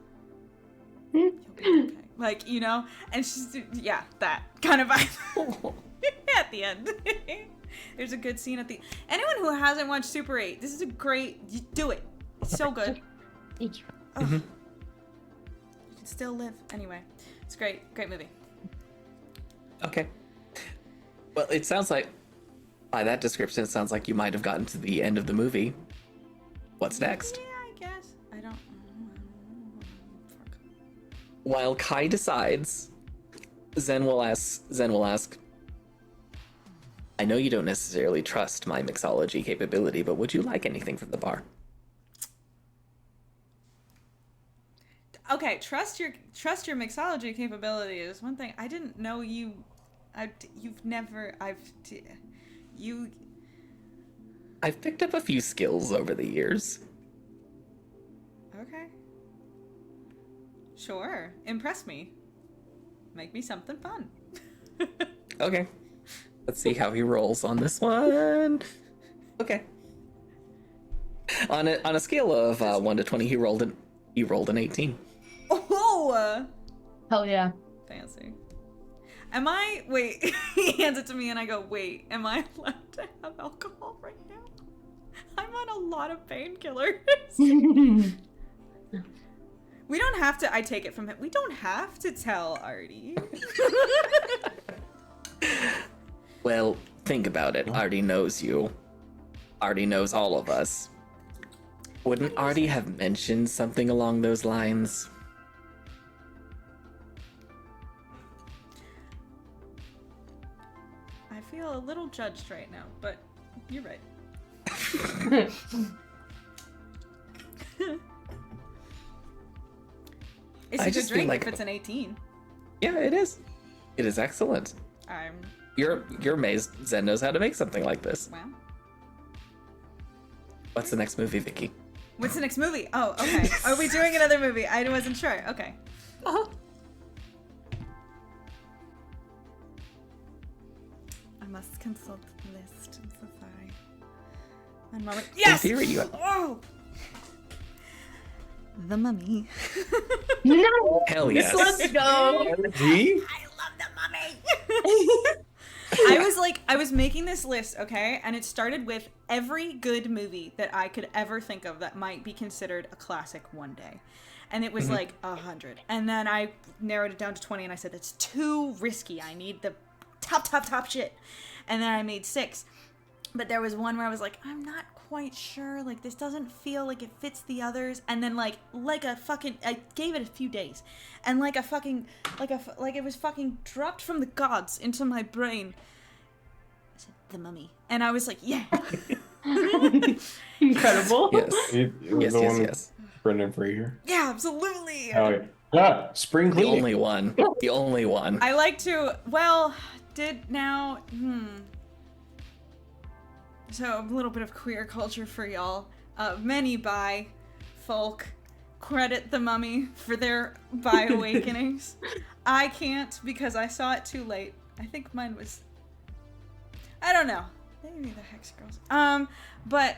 You'll be okay. Like, you know, and she's that kind of vibe at the end. There's a good scene at the anyone who hasn't watched Super 8, this is a great do it. It's so good. Thank you. Mm-hmm. You can still live. Anyway, it's great movie. Okay. Well, it sounds like, by that description, it sounds like you might have gotten to the end of the movie. What's next? Yeah, I guess. I don't. While Kai decides, Zen will ask, I know you don't necessarily trust my mixology capability, but would you like anything from the bar? Okay, trust your mixology capability is one thing. I didn't know you. I've picked up a few skills over the years. Okay. Sure. Impress me. Make me something fun. Okay. Let's see how he rolls on this one. Okay. On a scale of 1 to 20, he rolled an 18. Oh! Hell yeah. Fancy. Wait, he hands it to me and I go, wait, am I allowed to have alcohol right now? I'm on a lot of painkillers. We don't have to, I take it from him, we don't have to tell Artie. Well, think about it. Artie knows you. Artie knows all of us. Wouldn't Artie have mentioned something along those lines? I feel a little judged right now, but you're right. It's I a good just feel drink like- if it's an 18. Yeah, it is. It is excellent. You're amazed Zen knows how to make something like this. Wow. What's the next movie, Vicky? What's the next movie? Oh, okay. Are we doing another movie? I wasn't sure. Okay. I must consult the list. I'm so sorry. One moment. Yes! In theory, you have... Oh! The Mummy. No! Hell yes. Let's go! G? I love The Mummy! I was making this list, okay? And it started with every good movie that I could ever think of that might be considered a classic one day. And it was like 100. And then I narrowed it down to 20 and I said, that's too risky. I need the top shit. And then I made 6. But there was one where I was like, I'm not quite sure. Like, this doesn't feel like it fits the others. And then like a fucking, I gave it a few days. And like it was fucking dropped from the gods into my brain. I said, The Mummy. And I was like, yeah. Incredible. Yes. It was Yes, the yes, one with yes. Brendan Fraser. Yeah, absolutely. Oh, yeah. Spring The cleaning. only one. The only one. I like to, So a little bit of queer culture for y'all. Many bi folk credit The Mummy for their bi awakenings. I can't because I saw it too late. I think mine was, I don't know. Maybe the Hex Girls. But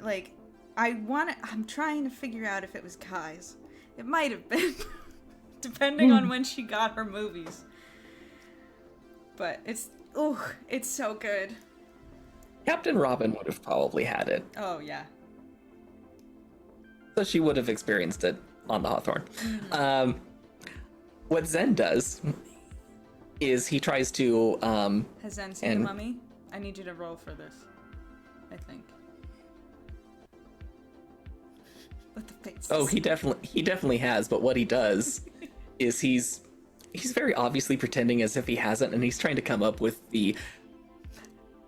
like, I'm trying to figure out if it was Kai's. It might have been, depending on when she got her movies. But it's so good. Captain Robin would have probably had it. Oh, yeah. So she would have experienced it on the Hawthorne. What Zen does is he tries to Has Zen seen The Mummy? I need you to roll for this, I think. With the face. Oh, he definitely has, but what he does is he's very obviously pretending as if he hasn't, and he's trying to come up with the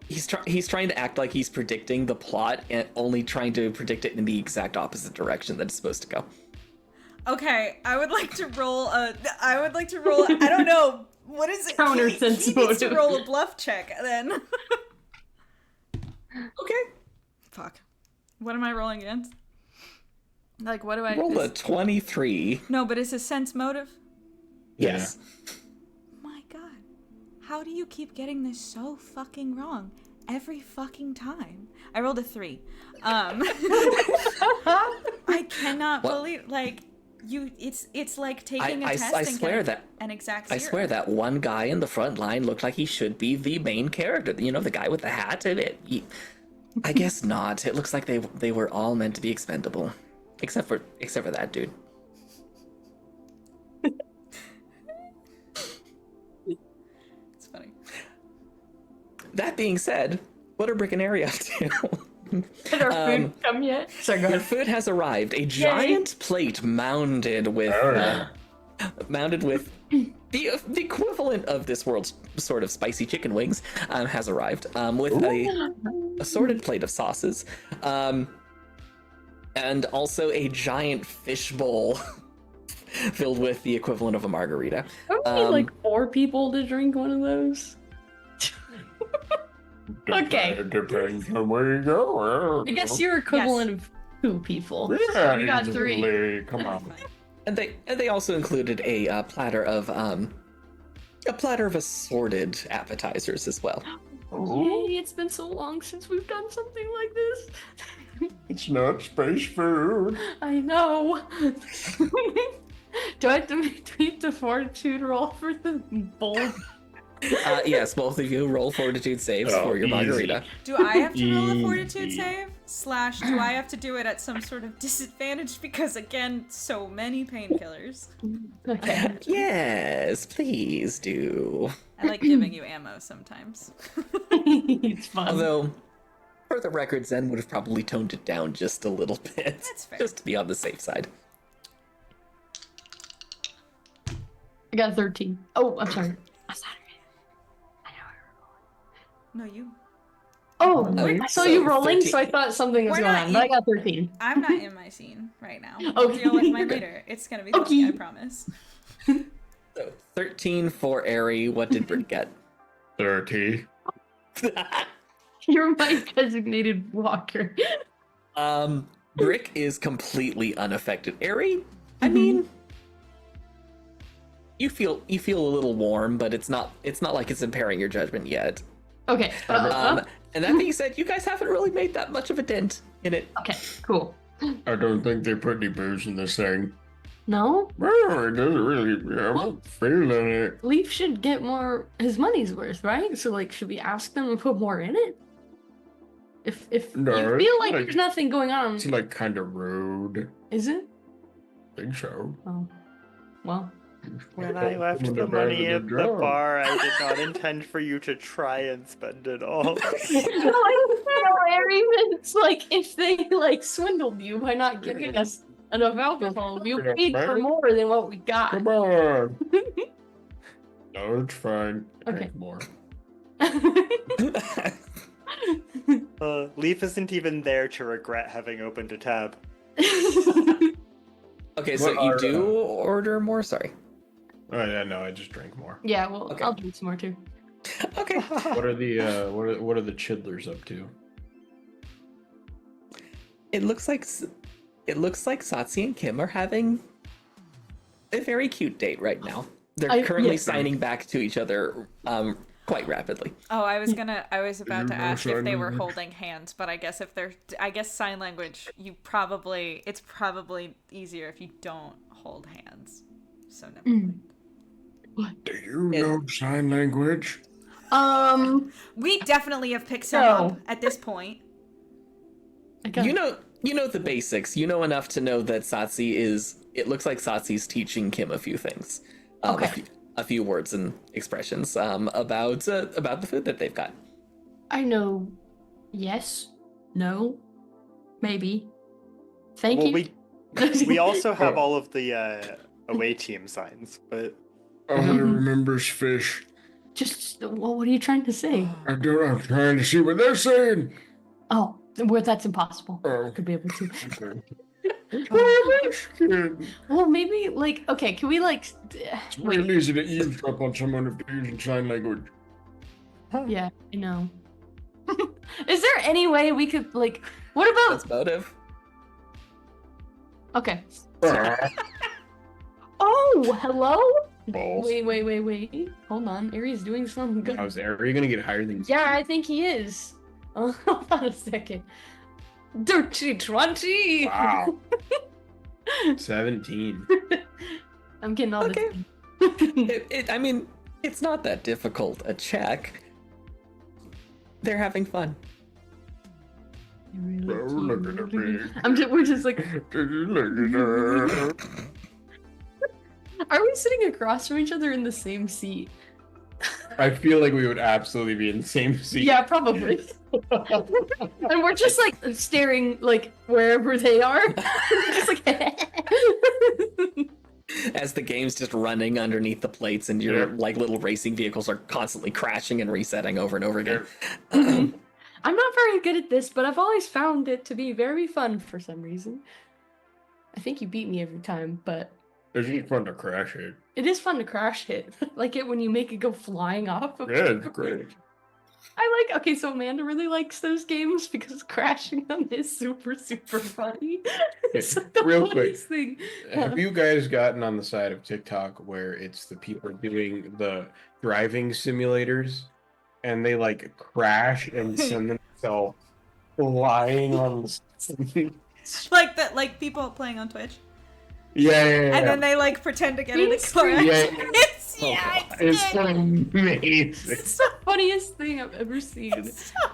he's trying to act like he's predicting the plot and only trying to predict it in the exact opposite direction that it's supposed to go. Okay, I would like to roll. I don't know. What is it? Counter He sense needs to motive. roll a bluff check then. Okay. Fuck. What am I rolling against? Like, what do I... Roll a 23. No, but it's a sense motive? Yes. My god. How do you keep getting this so fucking wrong? Every fucking time. I rolled a 3. I cannot believe, like, it's like taking a test and swear getting that an exact I zero. swear that one guy in the front line looked like he should be the main character. You know, the guy with the hat. I guess not. It looks like they were all meant to be expendable, except for that dude. It's funny. That being said, what are Brick and Airy up to? Has our food come yet? Sorry, go Your ahead. food has arrived. A giant plate mounted with the equivalent of this world's sort of spicy chicken wings has arrived with a assorted plate of sauces, and also a giant fish bowl filled with the equivalent of a margarita. Don't we need like 4 people to drink one of those? Okay. It depends on where you go. I guess you're equivalent of 2 people. Yeah, You got 3. easily. Come on. And they also included a platter of assorted appetizers as well. Yay, it's been so long since we've done something like this. It's not space food. I know. Do I have to make the fortitude roll for the bowl? Yes, both of you roll fortitude saves Oh, for your easy. margarita. Do I have to roll a Easy. fortitude save? / do I have to do it at some sort of disadvantage? Because again, so many painkillers. Okay. Yes, please do. I like giving you ammo sometimes. It's fun. Although, for the record, Zen would have probably toned it down just a little bit. That's fair. Just to be on the safe side. I got a 13. Oh, I'm sorry. I'm sorry. No, you. Oh, Okay, I saw so you rolling, 13. so I thought something was We're going not on, but I in- got 13. I'm not in my scene right now. We'll Okay. deal with mine later. It's gonna be funny, Okay. I promise. So, 13 for Airy. What did Britt get? 30. You're my designated walker. Brick is completely unaffected. Airy, I mean, you feel a little warm, but it's not like it's impairing your judgment yet. Okay. And that being said, you guys haven't really made that much of a dent in it. Okay, cool. I don't think they put any booze in this thing. No? Well, it doesn't really. I'm not feeling it. Leaf should get more his money's worth, right? So like should we ask them to put more in it? If No, you it's feel like like- there's nothing going on, It's like kind of rude. is it? I think so. Oh. Well. When I left When the the bag money is at the gone. bar, I did not intend for you to try and spend it all. No, It's like if they like swindled you by not giving us enough alcohol, you Enough paid for money? more than what we got. Come on. No, it's fine. Okay. Drink more. Leaf isn't even there to regret having opened a tab. Okay, so What you are, do order more? Sorry. Oh yeah, no, I just drank more. Yeah, well, Okay. I'll drink some more too. Okay. What are the what are the Chidlers up to? It looks like Satsi and Kim are having a very cute date right now. They're currently yeah. signing back to each other quite rapidly. Oh, I was about to know ask if sign they were language? holding hands, but I guess sign language, it's probably easier if you don't hold hands. So never mind. Do you know sign language? We definitely have picked some No. up at this point. I got You know the basics. You know enough to know that Satsi is. It looks like Satsi's teaching Kim a few things. Okay. A few words and expressions about the food that they've got. I know yes, no, maybe. Thank Well, you. we also have all of the away team signs, but All I remember's fish. Just what are you trying to say? I'm trying to see what they're saying. Oh, well, that's impossible. Oh. Could be able to. Okay. Well, maybe like okay, can we like It's wait? real easy to eavesdrop on someone if they're using sign language. Yeah, I know. Is there any way we could like? What about? That's motive. Okay. Oh, hello. Balls. Wait. Hold on. Aries doing something good. How's Ari gonna get higher than you? Yeah, I think he is. Oh, hold on a second. Dirty 20. Wow. 17. I'm getting all Okay. this. I mean, it's not that difficult a check. They're having fun. Oh, look at me. We're just like, Look at her. are we sitting across from each other in the same seat? I feel like we would absolutely be in the same seat. Yeah, probably. And we're just like staring like wherever they are. Just like As the game's just running underneath the plates and your Yeah. like little racing vehicles are constantly crashing and resetting over and over again. I'm not very good at this, but I've always found it to be very fun for some reason. I think you beat me every time, but It's just fun to crash it. it is fun to crash hit. Like it when you make it go flying off. Yeah, it's great. Okay, so Amanda really likes those games because crashing them is super, super funny. It's like the Real quick, funniest thing. have you guys gotten on the side of TikTok where it's the people doing the driving simulators and they like crash and send themselves flying on the Like that, like people playing on Twitch, yeah, and then they like pretend to get in a car. Yeah. It's Oh, it's it's good. amazing. It's the funniest thing I've ever seen. It's so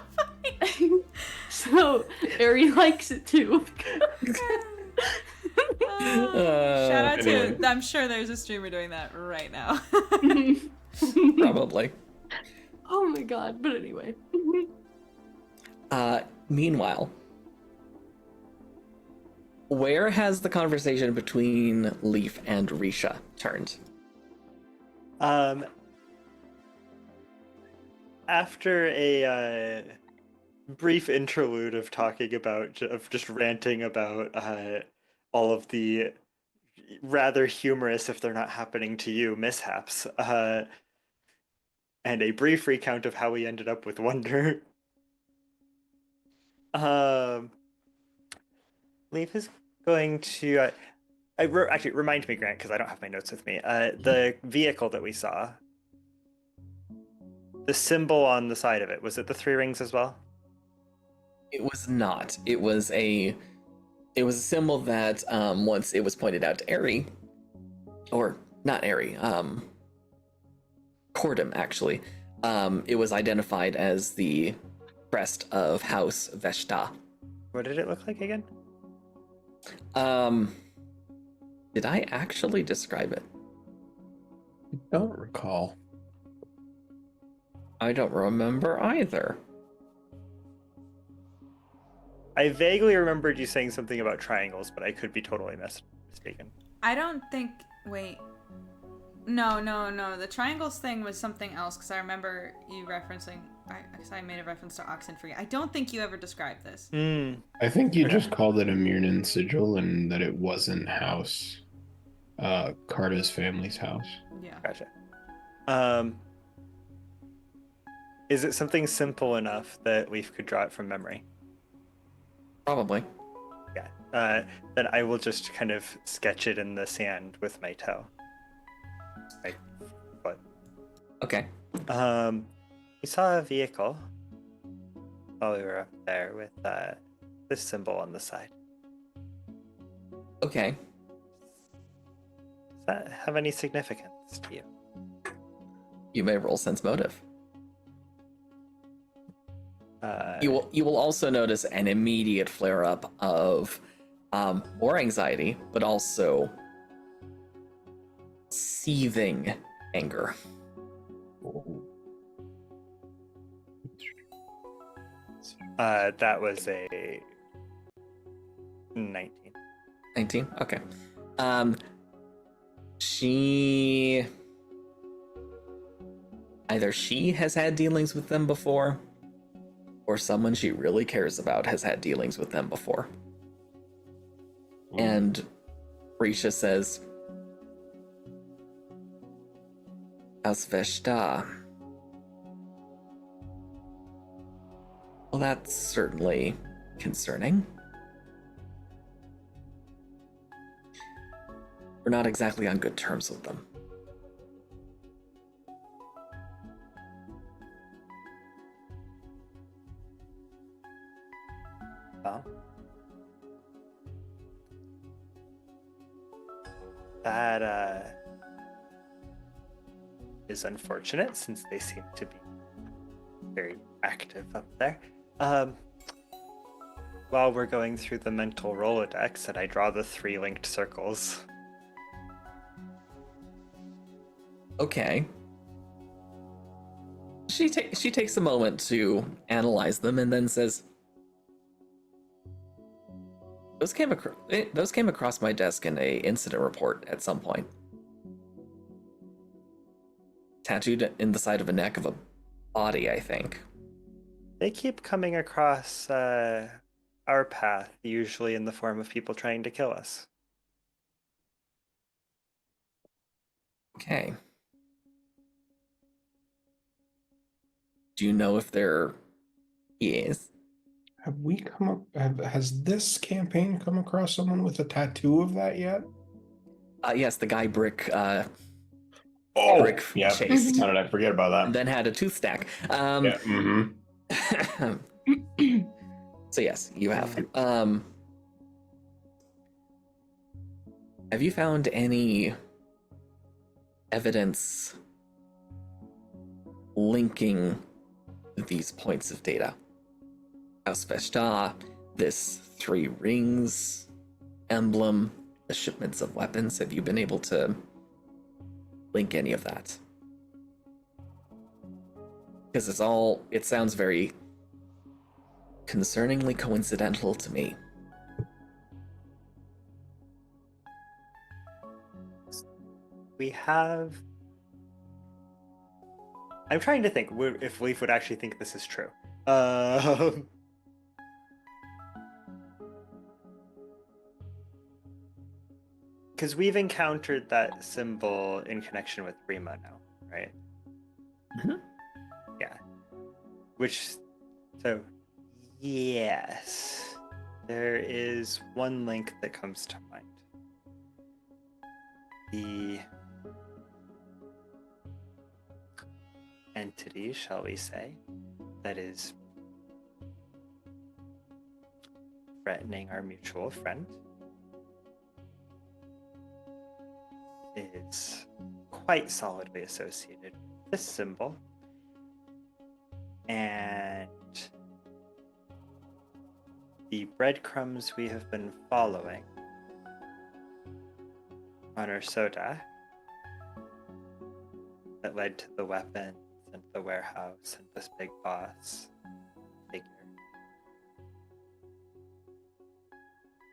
funny. So Ari likes it too. Shout out Anyway. to. I'm sure there's a streamer doing that right now. Probably. Oh my god, but anyway. Meanwhile, where has the conversation between Leaf and Risha turned? After a brief interlude of talking about, of just ranting about all of the rather humorous, if they're not happening to you, mishaps, and a brief recount of how we ended up with Wonder, Leaf is going to. Actually, remind me, Grant, because I don't have my notes with me. The vehicle that we saw, the symbol on the side of it, was it the three rings as well? It was not. It was a symbol that once it was pointed out to Ari, or not Ari, Cordum actually. It was identified as the crest of House Veshta. What did it look like again? Did I actually describe it? I don't recall. I don't remember either. I vaguely remembered you saying something about triangles, but I could be totally mistaken. I don't think. Wait. No. The triangles thing was something else because I remember you referencing. Because I made a reference to Oxenfree. I don't think you ever described this. I think you just called it a Mirnan sigil and that it wasn't House, Carta's family's house. Yeah. Gotcha. Is it something simple enough that Leaf could draw it from memory? Probably. Yeah. Then I will just kind of sketch it in the sand with my toe. My foot. Okay. We saw a vehicle while we were up there with this symbol on the side. Okay. Does that have any significance to you? You may roll sense motive. You will also notice an immediate flare up of more anxiety, but also seething anger. That was a 19. 19? Okay. She either she has had dealings with them before, or someone she really cares about has had dealings with them before. And Risha says, Ausveshta. Well, that's certainly concerning. We're not exactly on good terms with them. Well, that is unfortunate since they seem to be very active up there. While we're going through the mental Rolodex, and I draw the 3 linked circles. Okay. She takes a moment to analyze them and then says, those came across my desk in a incident report at some point. Tattooed in the side of a neck of a body, I think. They keep coming across our path, usually in the form of people trying to kill us. Okay. Do you know if they're... Yes. Have we come up? Has this campaign come across someone with a tattoo of that yet? Yes, the guy Brick Yeah. chased. How did I forget about that? And then had a tooth stack. Yeah. So yes, you have. Have you found any evidence linking these points of data? Ausveshta, this 3 rings emblem, the shipments of weapons. Have you been able to link any of that? Because it sounds very concerningly coincidental to me. We have... I'm trying to think if Leaf would actually think this is true. Because we've encountered that symbol in connection with Rima now, right? Mm-hmm. Yeah. So, yes. There is one link that comes to mind. The entity, shall we say, that is threatening our mutual friend is quite solidly associated with this symbol, and the breadcrumbs we have been following on our soda that led to the weapons and the warehouse and this big boss figure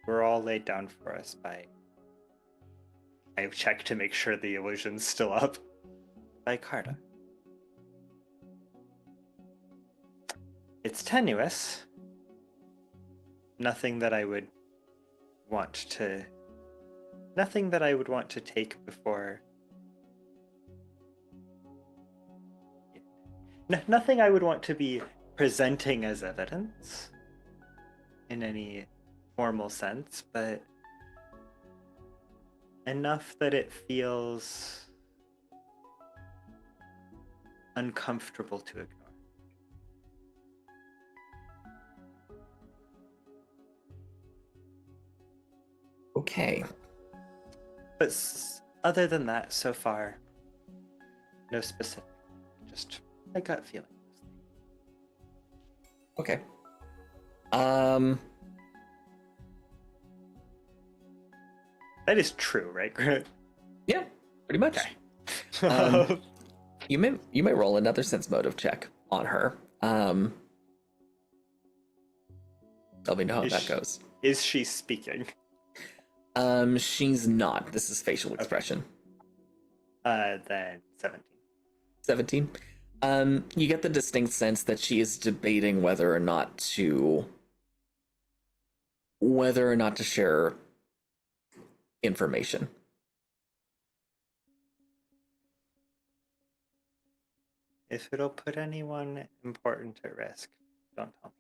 were all laid down for us by... I've checked to make sure the illusion's still up. By Carta. It's tenuous. Nothing that I would want to take before... Nothing I would want to be presenting as evidence in any formal sense, but enough that it feels uncomfortable to ignore. Okay. But other than that, so far, no specific. Just a gut feeling. Okay. That is true, right, Grant? Yeah, pretty much. Okay. You may roll another sense motive check on her. Let me know how that goes. Is she speaking? She's not. This is facial expression. Then 17. 17. You get the distinct sense that she is debating whether or not to share information. If it'll put anyone important at risk, don't tell me.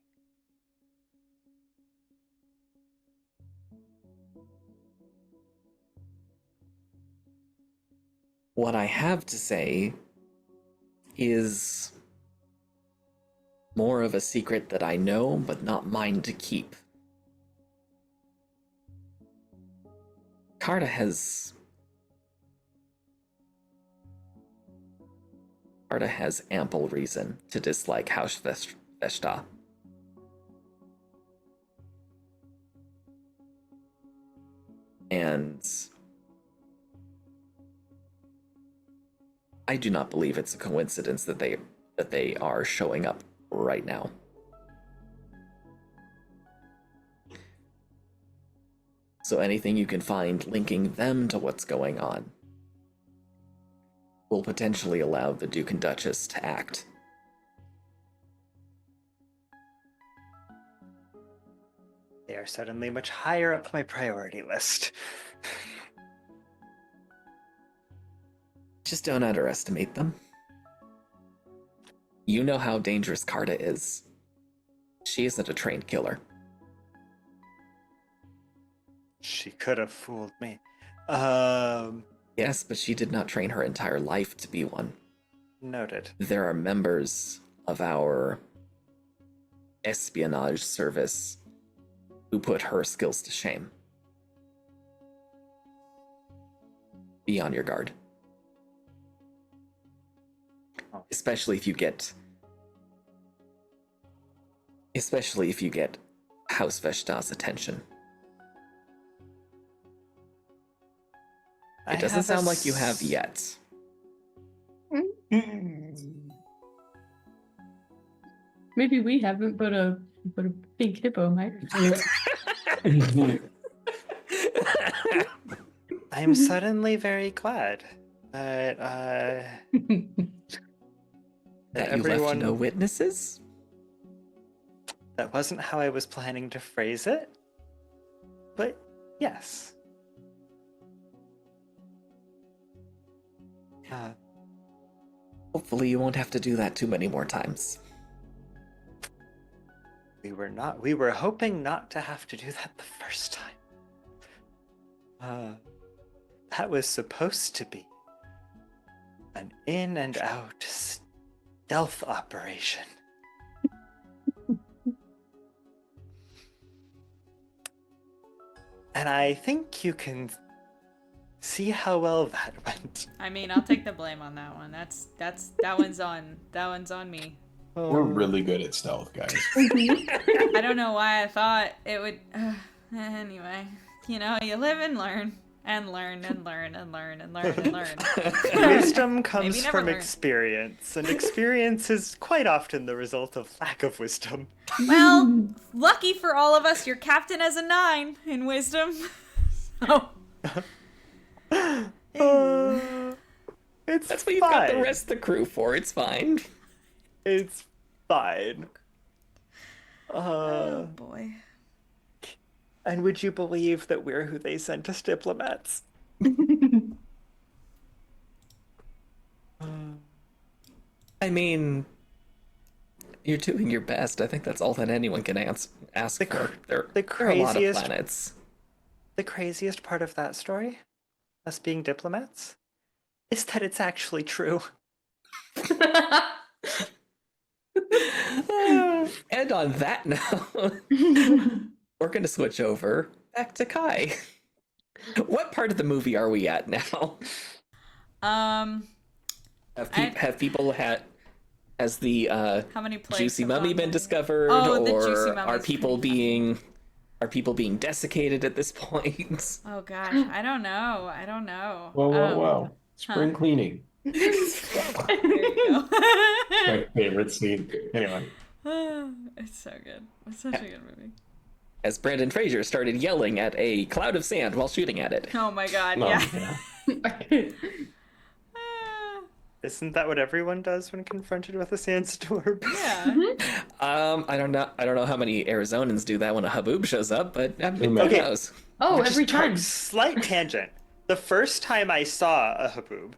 What I have to say is more of a secret that I know, but not mine to keep. Carta has ample reason to dislike House Vesta. And I do not believe it's a coincidence that they are showing up right now. So anything you can find linking them to what's going on will potentially allow the Duke and Duchess to act. They are suddenly much higher up my priority list. Just don't underestimate them. You know how dangerous Carta is. She isn't a trained killer. She could have fooled me. Yes, but she did not train her entire life to be one. Noted. There are members of our espionage service who put her skills to shame. Be on your guard. Oh. Especially if you get House Vesta's attention. It doesn't sound like you have yet. Maybe we haven't, but a big hippo might. I'm suddenly very glad that That you left no witnesses? That wasn't how I was planning to phrase it, but yes. Hopefully you won't have to do that too many more times. We were hoping not to have to do that the first time. That was supposed to be an in and out stealth operation. And I think you can see how well that went. I mean, I'll take the blame on that one. That one's on me. We're really good at stealth, guys. I don't know why I thought it would. Anyway, you live and learn. And learn and learn and learn and learn and learn. Wisdom comes Maybe never from learn. experience, and experience is quite often the result of lack of wisdom. Well, lucky for all of us, your captain has a 9 in wisdom. So. It's That's what you've fine. got the rest of the crew for. It's fine. It's fine. Oh boy. And would you believe that we're who they sent as diplomats? I mean, you're doing your best. I think that's all that anyone can ask for. There are a lot of planets. The craziest part of that story, us being diplomats, is that it's actually true. And on that note, we're going to switch over back to Kai. What part of the movie are we at now? Have people has the How many plagues juicy have mummy gone been by? discovered, Oh, the juicy or mummy's are people being desiccated at this point? Oh gosh, I don't know. Whoa. Spring cleaning. There you go. My favorite scene. Anyway. It's so good. It's such a good movie. As Brandon Fraser started yelling at a cloud of sand while shooting at it. Oh my god, No, yeah. Isn't that what everyone does when confronted with a sandstorm? Yeah. I don't know how many Arizonans do that when a haboob shows up, but who Okay. knows? Oh, Just every time. Slight tangent. The first time I saw a haboob,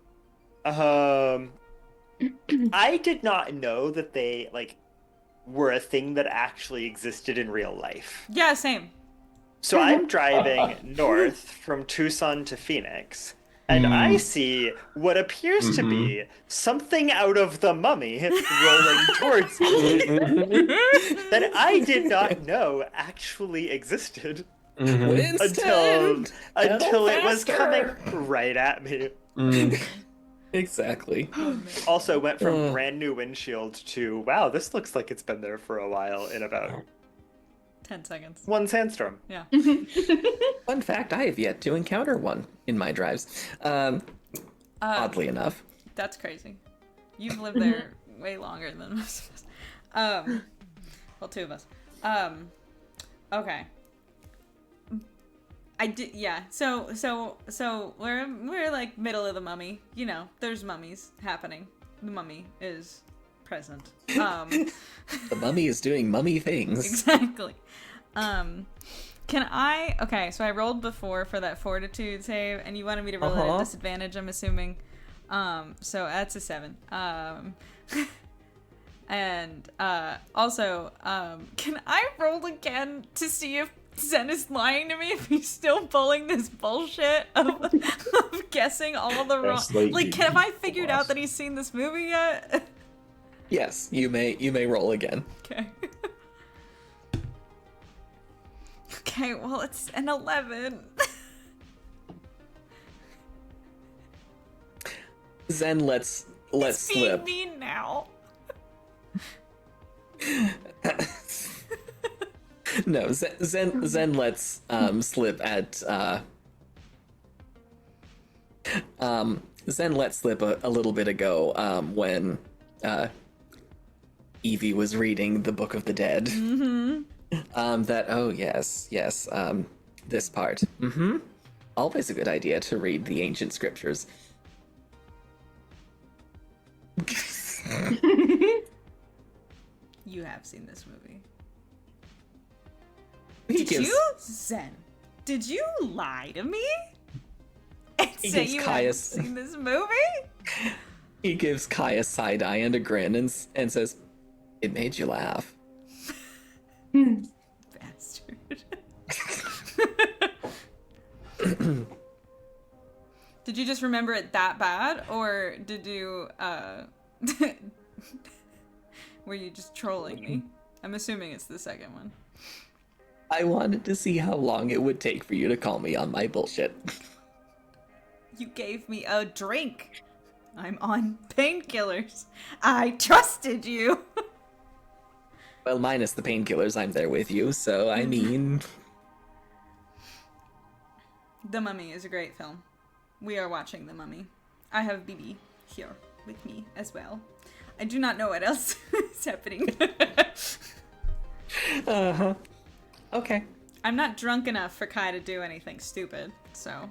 I did not know that they like were a thing that actually existed in real life. Yeah, same. So I'm driving north from Tucson to Phoenix, and I see what appears to be something out of The Mummy rolling towards me that I did not know actually existed until it was coming right at me. Exactly. Also went from brand new windshield to wow, this looks like it's been there for a while in about 10 seconds. one sandstorm. Yeah. Fun fact, I have yet to encounter one in my drives. Oddly enough. That's crazy. You've lived there way longer than most of us. Well, two of us. Okay. I did, yeah. So we're like middle of the Mummy. You know, there's mummies happening. The mummy is present. The mummy is doing mummy things. Exactly. Can I? Okay, so I rolled before for that fortitude save, and you wanted me to roll at a disadvantage, I'm assuming. So that's a 7. And also, can I roll again to see if Zen is lying to me, if he's still pulling this bullshit of guessing all the wrong? Like, have I figured out that he's seen this movie yet? Yes, you may roll again. Okay. Okay, well, it's an 11. Zen, let's slip. Be mean now. No, Zen lets slip at Zen let slip a little bit ago when Evie was reading the Book of the Dead. That yes, this part. Always a good idea to read the ancient scriptures. You have seen this movie. Did you, Zen? Did you lie to me? And say you haven't seen this movie? He gives Kai a side eye and a grin and says, "It made you laugh." Bastard. Did you just remember it that bad, or did you were you just trolling me? I'm assuming it's the second one. I wanted to see how long it would take for you to call me on my bullshit. You gave me a drink. I'm on painkillers. I trusted you. Well, minus the painkillers, I'm there with you, so I mean... The Mummy is a great film. We are watching The Mummy. I have BB here with me as well. I do not know what else is happening. Uh-huh. Okay. I'm not drunk enough for Kai to do anything stupid, so...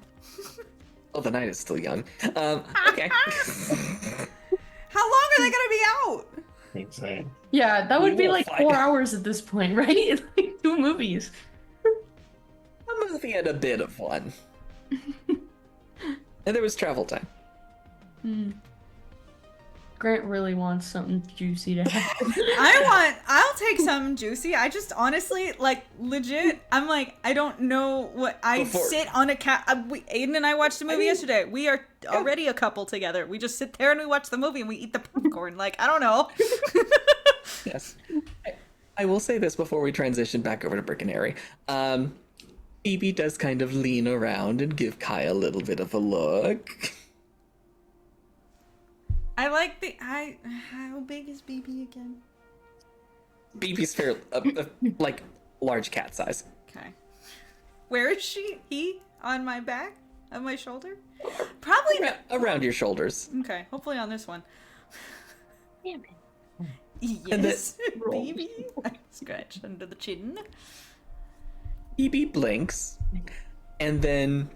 Well, the night is still young. Okay. How long are they gonna be out? Insane. Yeah, that would be will like find 4 out. hours at this point, right? Like 2 movies. A movie had a bit of fun. And there was travel time. Grant really wants something juicy to happen. I'll take some juicy. I just honestly, like, legit, I'm like, I don't know what, sit on a Aiden and I watched a movie yesterday. We are already a couple together. We just sit there and we watch the movie and we eat the popcorn. Like, I don't know. Yes. I will say this before we transition back over to Brick and Harry. Phoebe does kind of lean around and give Kai a little bit of a look. I like how big is BB again? BB's fair, like, large cat size. Okay. Where is she? He? On my back? On my shoulder? Probably not. Around your shoulders. Okay, hopefully on this one. Damn it. Yes, BB. Scratch under the chin. Phoebe blinks, and then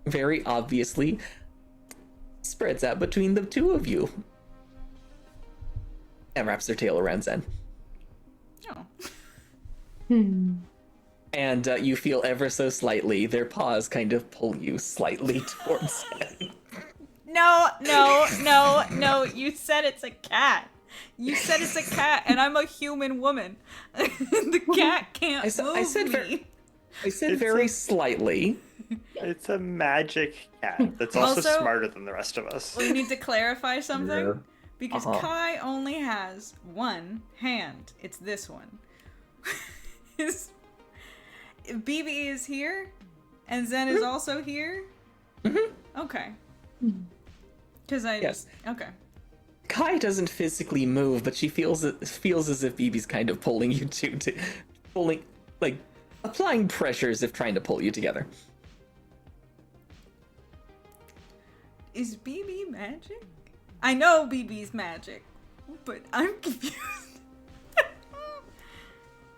very obviously spreads out between the two of you and wraps their tail around Zen. Oh. and you feel ever so slightly their paws kind of pull you slightly towards him. No, no, no, no. You said it's a cat. You said it's a cat, and I'm a human woman. The cat can't move I said me. I said very slightly. It's a magic cat that's also smarter than the rest of us. We need to clarify something. Yeah. Because Kai only has one hand. It's this one. If BB is here, and Zen is also here. Okay. Because Yes. Okay. Kai doesn't physically move, but she feels as if BB's kind of pulling you to pulling, like, applying pressure as if trying to pull you together. Is BB magic? I know BB's magic, but I'm confused.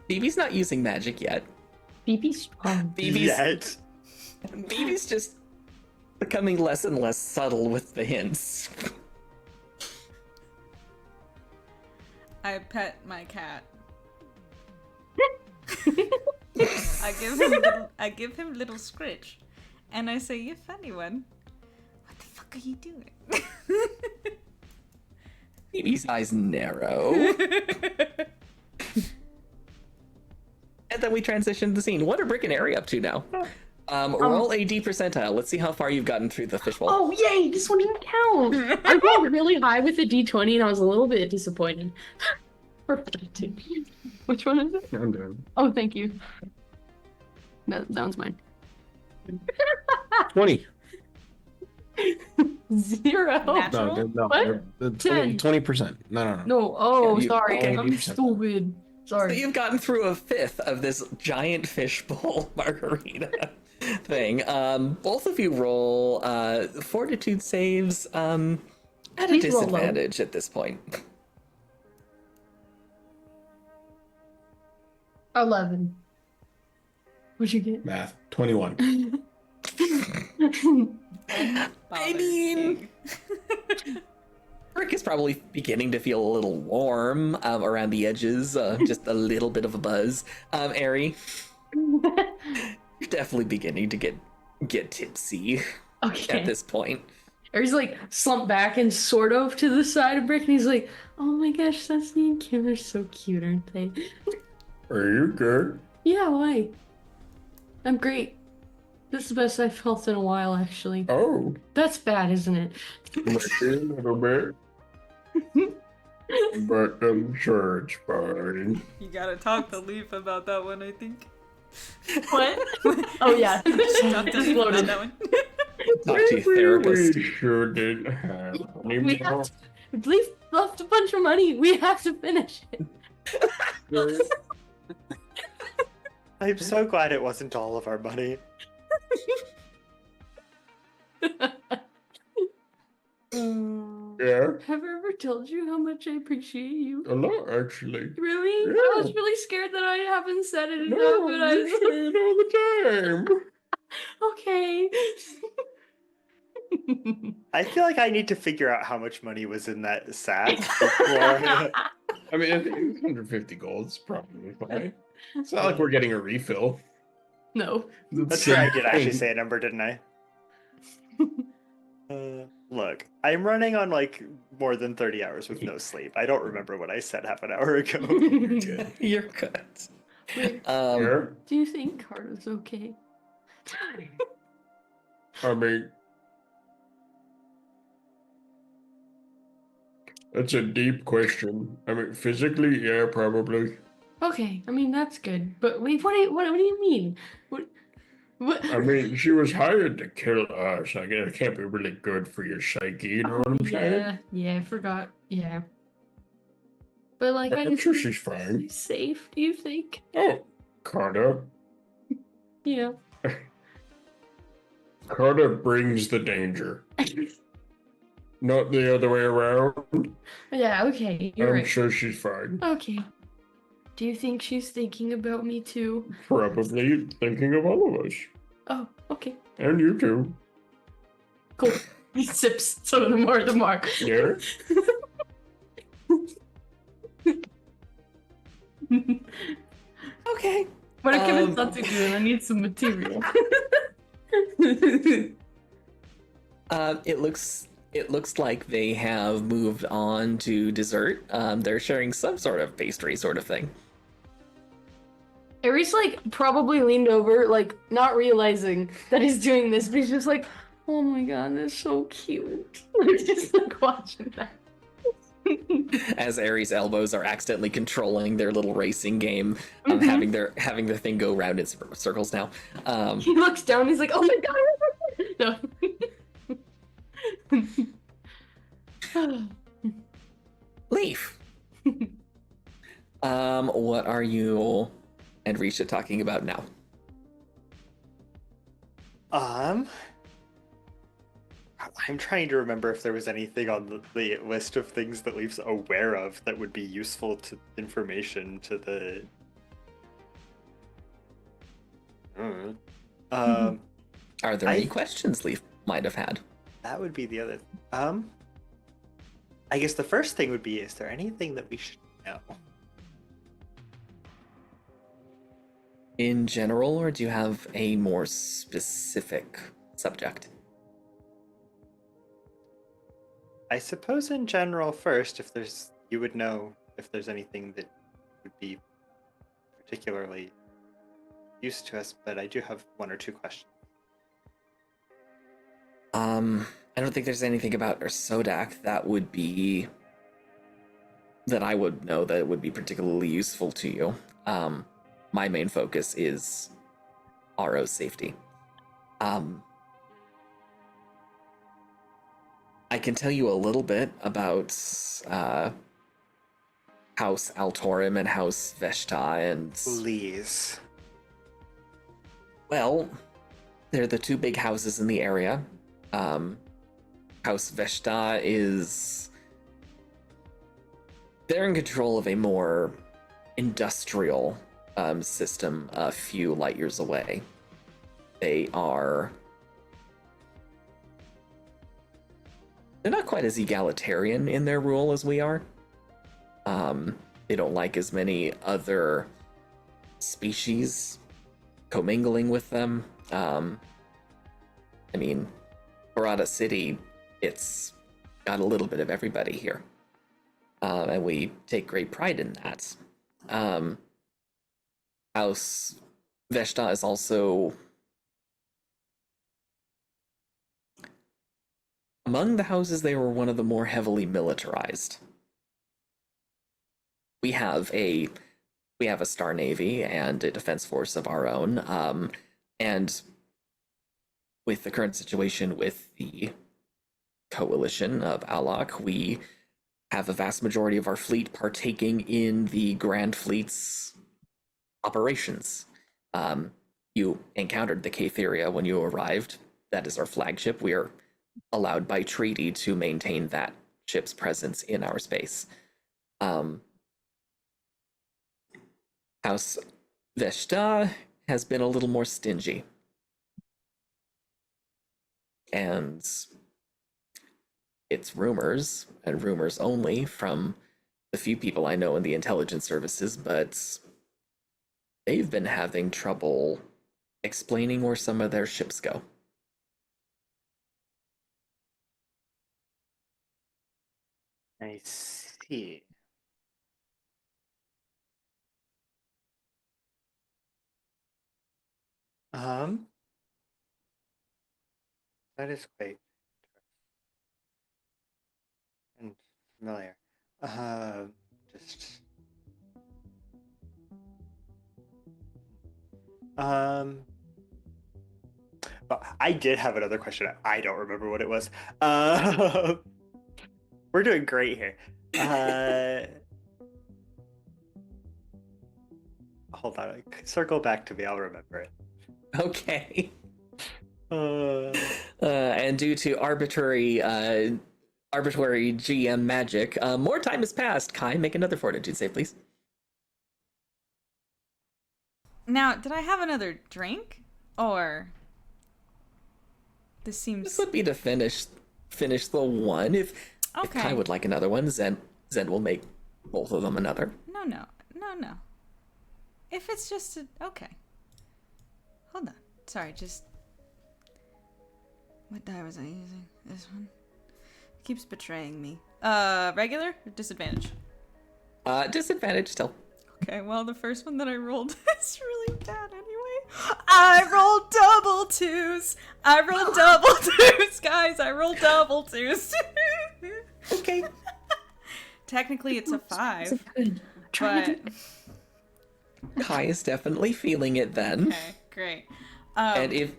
BB's not using magic yet. BB's strong. BB's just becoming less and less subtle with the hints. I pet my cat. I give him little scritch, and I say, "You funny one. What the fuck are you doing?" BB's eyes narrow. And then we transition to the scene. What are Brick and Airy up to now? Roll a D percentile. Let's see how far you've gotten through the fishbowl. Oh, yay! This one didn't count! I rolled really high with the D20 and I was a little bit disappointed. Which one is it? I'm done. Oh, thank you. That one's mine. 20. 0. Natural? No, What? 20%. No. No, oh, Yeah, sorry. okay. I'm stupid. So Sorry. you've gotten through a fifth of this giant fishbowl margarita thing. Both of you roll fortitude saves at a Please roll low. disadvantage at this point. 11. What'd you get? Math. 21. I mean, Rick is probably beginning to feel a little warm around the edges, just a little bit of a buzz. Airy, you're definitely beginning to get tipsy Okay. at this point. Or he's like slumped back and sort of to the side of Brick, and he's like, "Oh my gosh, Cecily and Kim are so cute, aren't they?" Are you good? Yeah, why? I'm great. This is the best I've felt in a while, actually. Oh, That's bad, isn't it? maybe a little bit. But I'm sure it's fine. You gotta talk to Leaf about that one, I think. What? Oh yeah. Talk to Leaf about Exploded. that one. Talk to your therapist. We shouldn't have any We more. have to. Leaf left a bunch of money. We have to finish it. I'm so glad it wasn't all of our money. Yeah, Have I ever told you how much I appreciate you? a lot actually. Really? Yeah. I was really scared that I haven't said it enough, No, but I you say it all the time. okay. I feel like I need to figure out how much money was in that sack before. I mean, I think 150 gold's probably fine. It's not like we're getting a refill. No. That's right, I did actually say a number, didn't I? Look, I'm running on like more than 30 hours with no sleep. I don't remember what I said half an hour ago. Good. You're good. Wait, Yeah, do you think Carter's okay? I mean, that's a deep question. I mean, physically, yeah, probably. Okay, I mean that's good. But wait, what do you mean? What? I mean, she was hired to kill us. I guess it can't be really good for your psyche, you know what I'm saying? Yeah, I forgot. Yeah. But like, I'm sure she's fine. she's safe. Do you think? Oh, Carter. Yeah. Carter brings the danger, not the other way around. Yeah. Okay, you're I'm right. sure she's fine. Okay. Do you think she's thinking about me too? Probably thinking of all of us. Oh, okay. And you too. Cool. He sips some of the more. Yeah? Okay. What are Kim and Satsu doing? I need some material. It looks like they have moved on to dessert. They're sharing some sort of pastry sort of thing. Aries like probably leaned over, like not realizing that he's doing this, but he's just like, oh my god, that's so cute. Just like watching that. As Aries' elbows are accidentally controlling their little racing game, having their thing go round in circles now. He looks down, he's like, oh my god. No. Leaf. What are you and Risha talking about now? I'm trying to remember if there was anything on the list of things that Leaf's aware of that would be useful to information to the. Are there any questions Leaf might have had? That would be the other. I guess the first thing would be: is there anything that we should know? In general, or do you have a more specific subject? I suppose in general first, you would know if there's anything that would be particularly used to us, but I do have one or two questions. I don't think there's anything about Ursodak that I would know that would be particularly useful to you. My main focus is RO's safety. I can tell you a little bit about House Altorim and House Veshta and... Please. Well, they're the two big houses in the area. House Veshta is... They're in control of a more industrial system a few light years away. They're not quite as egalitarian in their rule as we are. They don't like as many other species commingling with them. I mean, Barada City, it's got a little bit of everybody here. And we take great pride in that. House Veshta is also... Among the houses, they were one of the more heavily militarized. We have a Star Navy and a defense force of our own, and with the current situation with the coalition of Alok, we have a vast majority of our fleet partaking in the Grand Fleet's operations. You encountered the Catheria when you arrived. That is our flagship. We are allowed by treaty to maintain that ship's presence in our space. House Veshta has been a little more stingy. And it's rumors, and rumors only, from the few people I know in the intelligence services, but they've been having trouble explaining where some of their ships go. I see. That is quite and familiar. Just well, I did have another question. I don't remember what it was. We're doing great here. Hold on. Circle back to me. I'll remember it. Okay. And due to arbitrary GM magic, more time has passed. Kai, make another fortitude save, please. Now, did I have another drink? Or... This would be to finish the one. If Kai would like another one, Zen will make both of them another. No. If it's just okay. Hold on. Sorry, just what die was I using? This one. It keeps betraying me. Regular or disadvantage? Disadvantage still. Okay, well, the first one that I rolled is really bad anyway. I rolled double twos. Guys. I rolled double twos. Okay. Technically, it's a 5. Good. But Kai is definitely feeling it then. okay, great. And if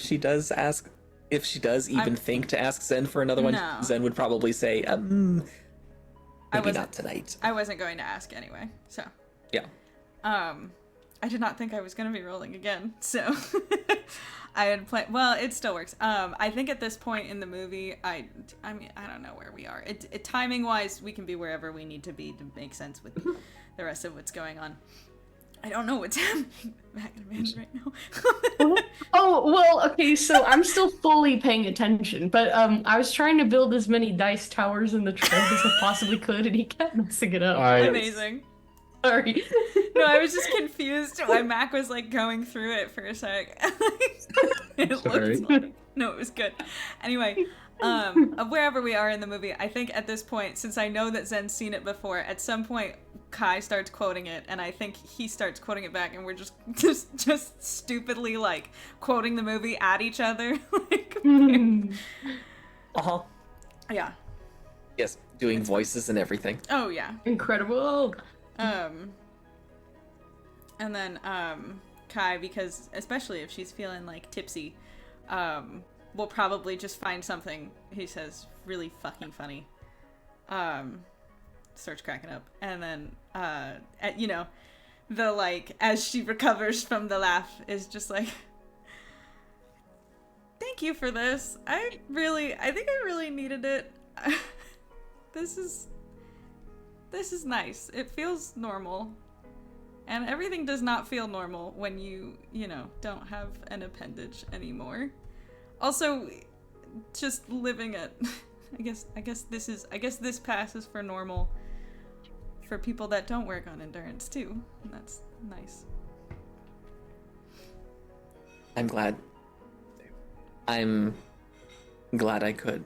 she does even think to ask Zen for another one, No. Zen would probably say, maybe wasn't- not tonight. I wasn't going to ask anyway, so. Yeah. I did not think I was going to be rolling again, so I had planned. Well, it still works. I think at this point in the movie, I mean, I don't know where we are. Timing wise, we can be wherever we need to be to make sense with the rest of what's going on. I don't know what's happening with Macadamia right now. Oh, well, okay, so I'm still fully paying attention, but I was trying to build as many dice towers in the tread as I possibly could, and he kept messing it up. Amazing. Sorry. No, I was just confused why Mac was like going through it for a sec. It Sorry. looked like, no, it was good. Anyway, wherever we are in the movie, I think at this point, since I know that Zen's seen it before, at some point Kai starts quoting it, and I think he starts quoting it back, and we're just stupidly like quoting the movie at each other. Like, Uh-huh. yeah. Yes, doing voices and everything. Oh yeah. Incredible. And then Kai, because especially if she's feeling like tipsy, will probably just find something he says really fucking funny. Starts cracking up, and then the like as she recovers from the laugh is just like, thank you for this. I think I really needed it. This is nice. It feels normal. And everything does not feel normal when you don't have an appendage anymore. Also, just living at I guess this passes for normal for people that don't work on endurance too. And that's nice. I'm glad I could.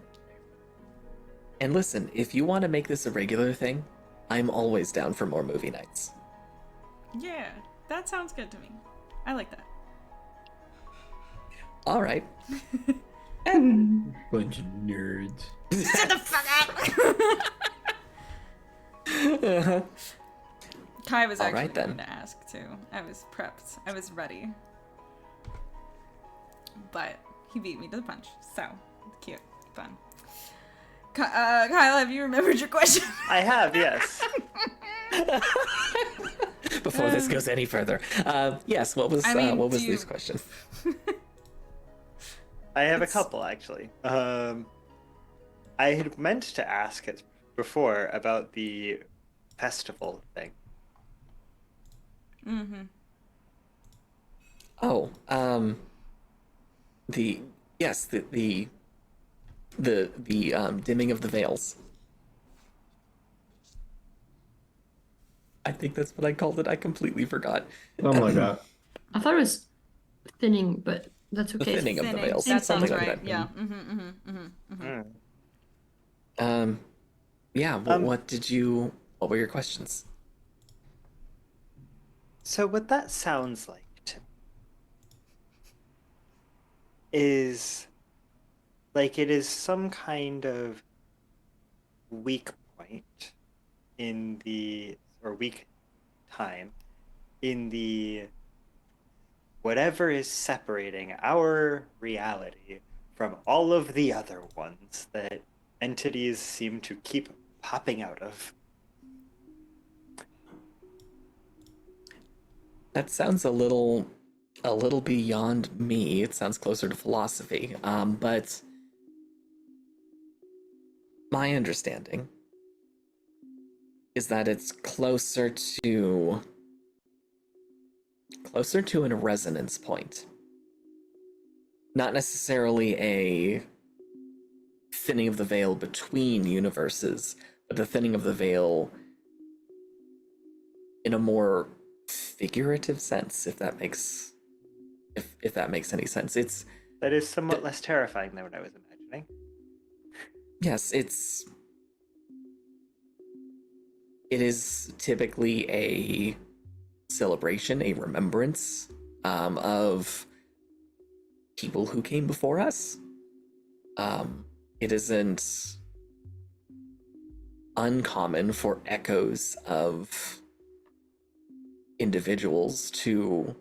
And listen, if you want to make this a regular thing, I'm always down for more movie nights. Yeah, that sounds good to me. I like that. All right. Bunch of nerds. Shut the fuck up! Kai was All actually right, then. going to ask too. I was prepped. I was ready. But he beat me to the punch. So, cute. Fun. Kyle, have you remembered your question? I have, yes. Before this goes any further, yes. What was Lee's question? I have a couple actually. I had meant to ask it before about the festival thing. Mm-hmm. Oh, the dimming of the veils. I think that's what I called it. I completely forgot. Something like that. I thought it was thinning, but that's The okay. thinning of the Thinning. veils. That sounds something like right. that. Yeah. Yeah. What were your questions? So what that sounds like to me is like it is some kind of weak point in the or weak time in the whatever is separating our reality from all of the other ones that entities seem to keep popping out of. That sounds a little beyond me. It sounds closer to philosophy. But my understanding is that it's closer to a resonance point. Not necessarily a thinning of the veil between universes, but the thinning of the veil in a more figurative sense, if that makes any sense. It's That is somewhat less terrifying than what I was imagining. yes, it is typically a celebration, a remembrance of people who came before us. It isn't uncommon for echoes of individuals to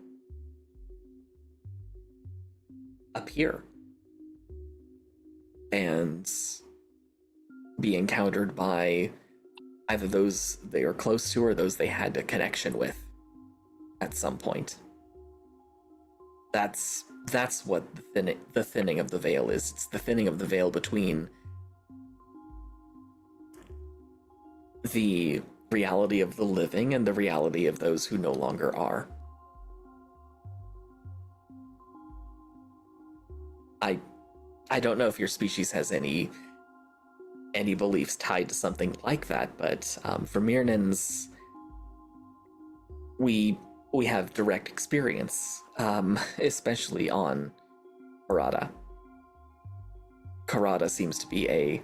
appear and be encountered by either those they are close to or those they had a connection with at some point. That's what the thinning of the veil is. It's the thinning of the veil between the reality of the living and the reality of those who no longer are. I don't know if your species has any beliefs tied to something like that, but for Mirnans, we have direct experience, especially on Karada. Karada seems to be a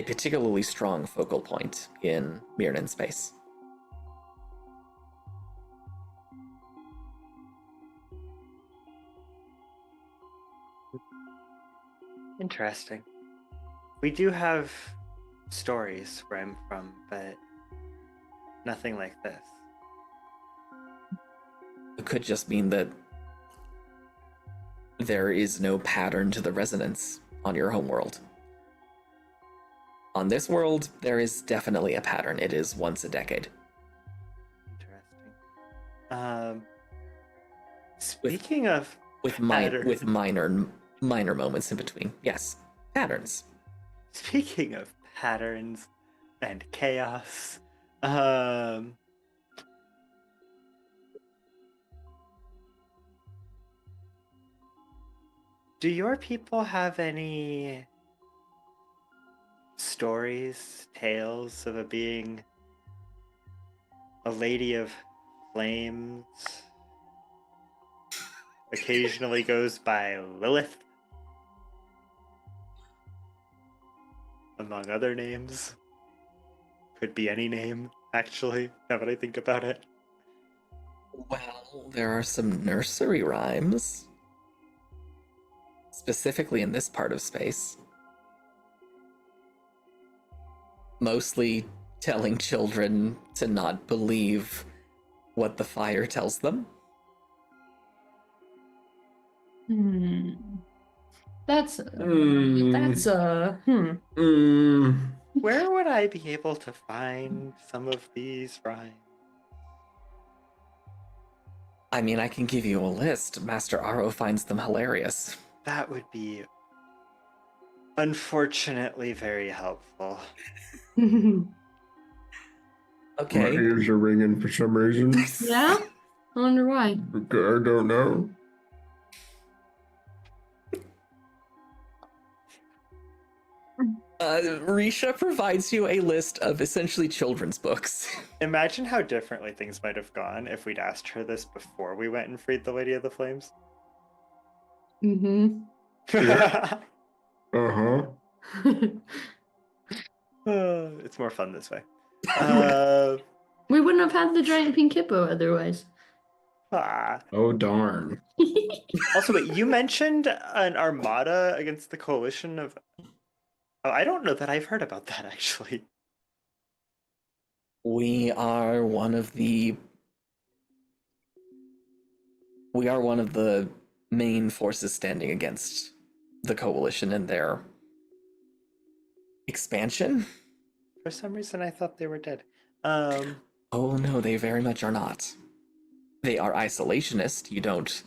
particularly strong focal point in Mirnan space. Interesting. We do have stories where I'm from, but nothing like this. It could just mean that there is no pattern to the resonance on your homeworld. On this world, there is definitely a pattern. It is once a decade. Interesting. Speaking of with minor moments in between. Yes, patterns. Speaking of patterns and chaos, do your people have any stories, tales of being a lady of flames? Occasionally goes by Lilith, among other names. Could be any name, actually, now that I think about it. Well, there are some nursery rhymes, specifically in this part of space. Mostly telling children to not believe what the fire tells them. That's Where would I be able to find some of these rhymes? I mean, I can give you a list. Master Aro finds them hilarious. That would be unfortunately very helpful. Okay. My ears are ringing for some reason. Yeah? I wonder why. I don't know. Risha provides you a list of essentially children's books. Imagine how differently things might have gone if we'd asked her this before we went and freed the Lady of the Flames. Mm-hmm. Uh-huh. It's more fun this way. We wouldn't have had the giant pink hippo otherwise. Oh, darn. Also, wait, you mentioned an armada against the coalition of... Oh, I don't know that I've heard about that, actually. We are one of the main forces standing against the coalition and their expansion. For some reason, I thought they were dead. Oh no, they very much are not. They are isolationist. You don't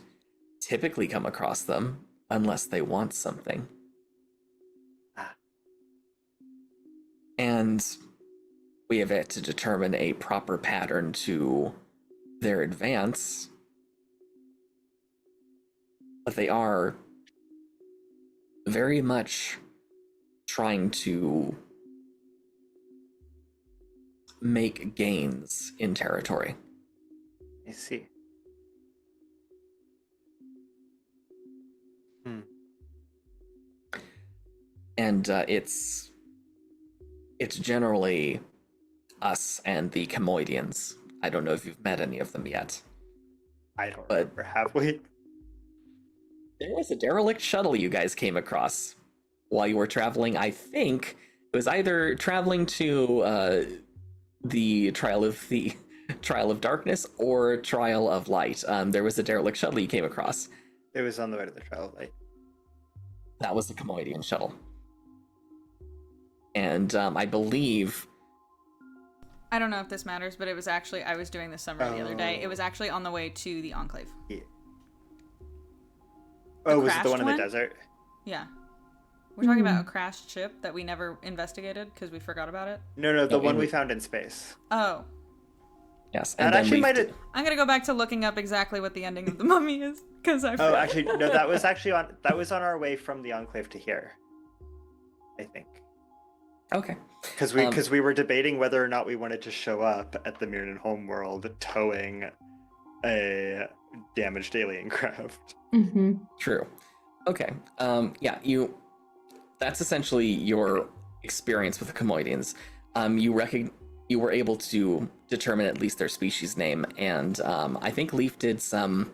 typically come across them unless they want something. And we have yet to determine a proper pattern to their advance. But they are very much trying to make gains in territory. I see. Hmm. And it's generally us and the Chemoidians. I don't know if you've met any of them yet. I don't But- remember, have we? There was a derelict shuttle you guys came across while you were traveling. I think it was either traveling to the Trial of Darkness or Trial of Light. There was a derelict shuttle you came across. It was on the way to the Trial of Light. That was the Chemoidian shuttle. And I believe... I don't know if this matters, but it was actually, I was doing this summary the other day. It was actually on the way to the Enclave. Yeah. Oh, was it the crashed one in the one? desert? Yeah. We're talking about a crashed ship that we never investigated because we forgot about it. No, the No, one it we was- found in space. Oh. Yes. That then actually we- might have. I'm gonna go back to looking up exactly what the ending of the Mummy is because I forgot. Oh, actually, no. That was actually on our way from the Enclave to here. I think Okay. because we were debating whether or not we wanted to show up at the Mirren homeworld towing a damaged alien craft. Mm-hmm. True. Okay. Yeah, that's essentially your experience with the Chemoidians. You were able to determine at least their species name, and I think Leaf did some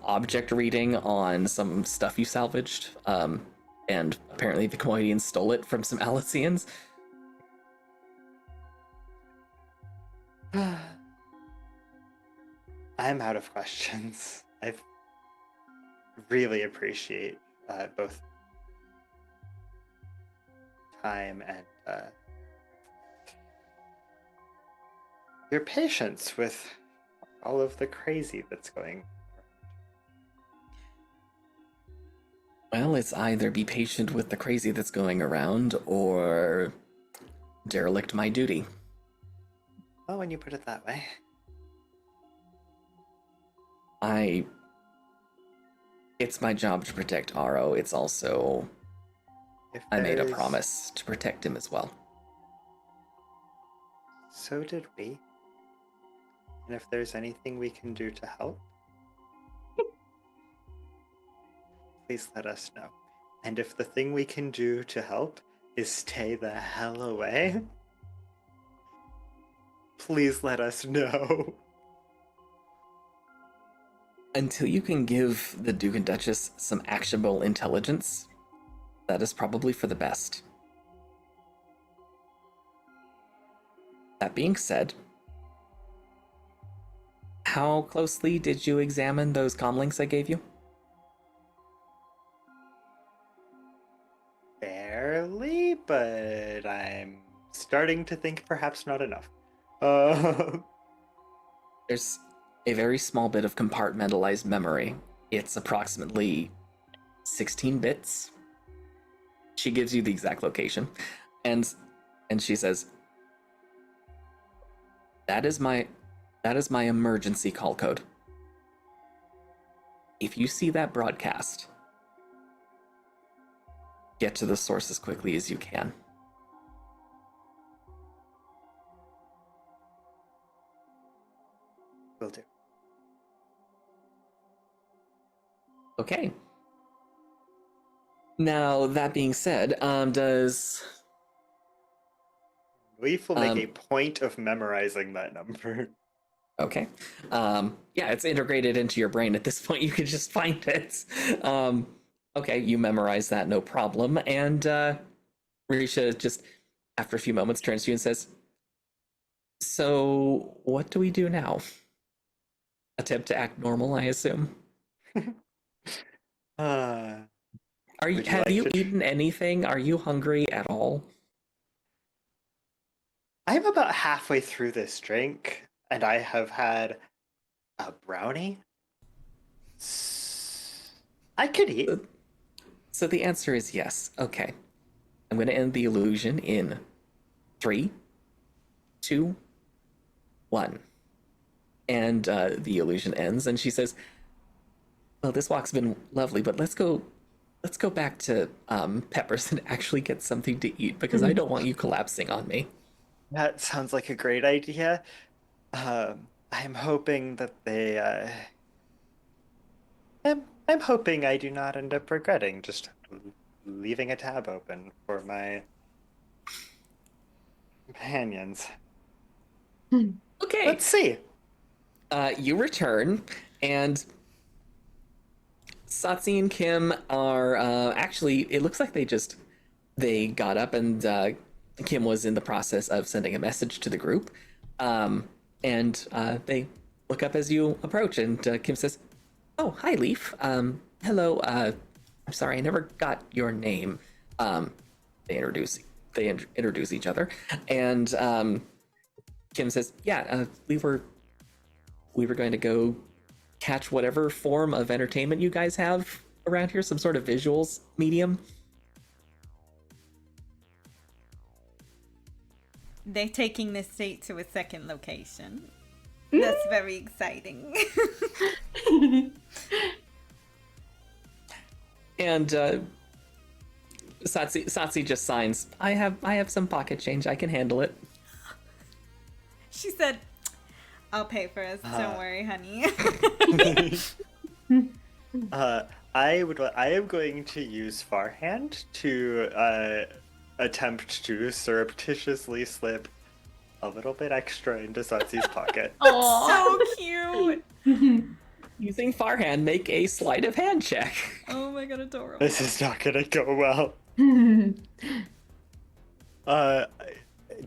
object reading on some stuff you salvaged. And apparently the Chemoidians stole it from some Alicians. I'm out of questions. I really appreciate both time and your patience with all of the crazy that's going. Well, it's either be patient with the crazy that's going around, or derelict my duty. Oh, when you put it that way. It's my job to protect Aro. It's also, If I made a there's- promise to protect him as well. So did we. And if there's anything we can do to help, please let us know. And if the thing we can do to help is stay the hell away, please let us know. Until you can give the Duke and Duchess some actionable intelligence, that is probably for the best. That being said, how closely did you examine those comlinks I gave you? Barely, but I'm starting to think perhaps not enough. There's a very small bit of compartmentalized memory. It's approximately 16 bits. She gives you the exact location, and she says, that is my emergency call code. If you see that broadcast, get to the source as quickly as you can. Will do. Okay. Now, that being said, does... Leaf will make a point of memorizing that number. Okay. Yeah, it's integrated into your brain at this point. You can just find it. Okay, you memorize that, no problem. And Risha just, after a few moments, turns to you and says, so, what do we do now? Attempt to act normal, I assume? Have Would you like you to eaten anything? Are you hungry at all? I'm about halfway through this drink, and I have had a brownie. I could eat. So the answer is yes. Okay. I'm going to end the illusion in 3, 2, 1. And the illusion ends, and she says, well, this walk's been lovely, but let's go back to Peppers and actually get something to eat, because I don't want you collapsing on me. That sounds like a great idea. I'm hoping that they. I'm hoping I do not end up regretting just leaving a tab open for my companions. Okay. Let's see. You return, and Satsi and Kim are actually. It looks like they got up, and Kim was in the process of sending a message to the group, and they look up as you approach, and Kim says, "Oh, hi, Leaf. Hello. I'm sorry, I never got your name." They introduce each other, and Kim says, "Yeah, we were going to go catch whatever form of entertainment you guys have around here, some sort of visuals medium." They're taking this date to a second location. That's very exciting. And Satsi just signs, I have some pocket change, I can handle it. She said, I'll pay for us. Don't worry, honey. I am going to use Farhand to attempt to surreptitiously slip a little bit extra into Satsi's pocket. So cute. Using Farhand, make a sleight of hand check. Oh my god, adorable. This is not gonna go well.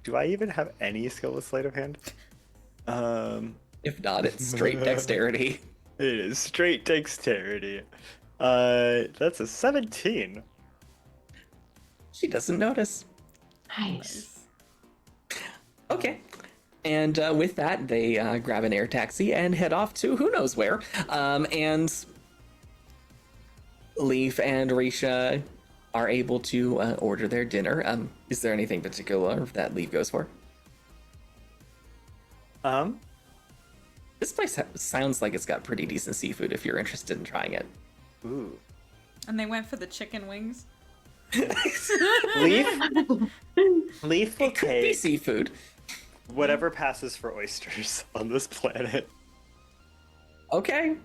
Do I even have any skill with sleight of hand? If not, it's straight dexterity. It is straight dexterity. That's a 17. She doesn't notice. Nice. Okay. And with that, they grab an air taxi and head off to who knows where. And Leaf and Risha are able to order their dinner. Is there anything particular that Leaf goes for? This place sounds like it's got pretty decent seafood if you're interested in trying it. Ooh. And they went for the chicken wings. Leaf will It could be take seafood. whatever passes for oysters on this planet. Okay.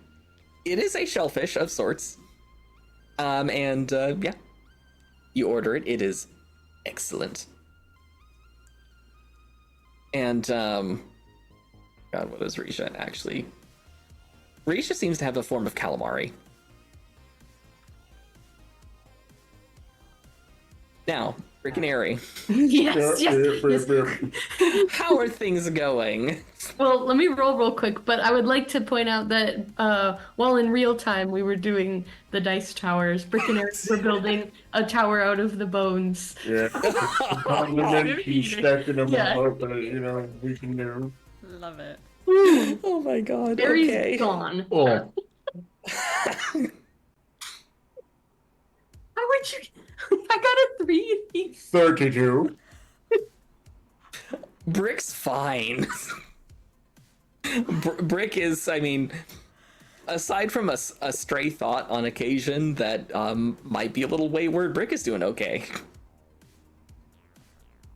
It is a shellfish of sorts. And yeah. You order it. It is excellent. And God, what is Risha actually? Risha seems to have a form of calamari. Now, Rick and Airy, Yes. how are things going? Well, let me roll real quick, but I would like to point out that while in real time we were doing the dice towers, Brick and Eric were building a tower out of the bones. Yeah. Compliment you stacking them Yeah. up, we can do. Love it. Oh my god, Barry's okay. gone. Oh, How would you? I got a 3. 32. Brick's fine. Brick is, I mean, aside from a stray thought on occasion that might be a little wayward, Brick is doing okay.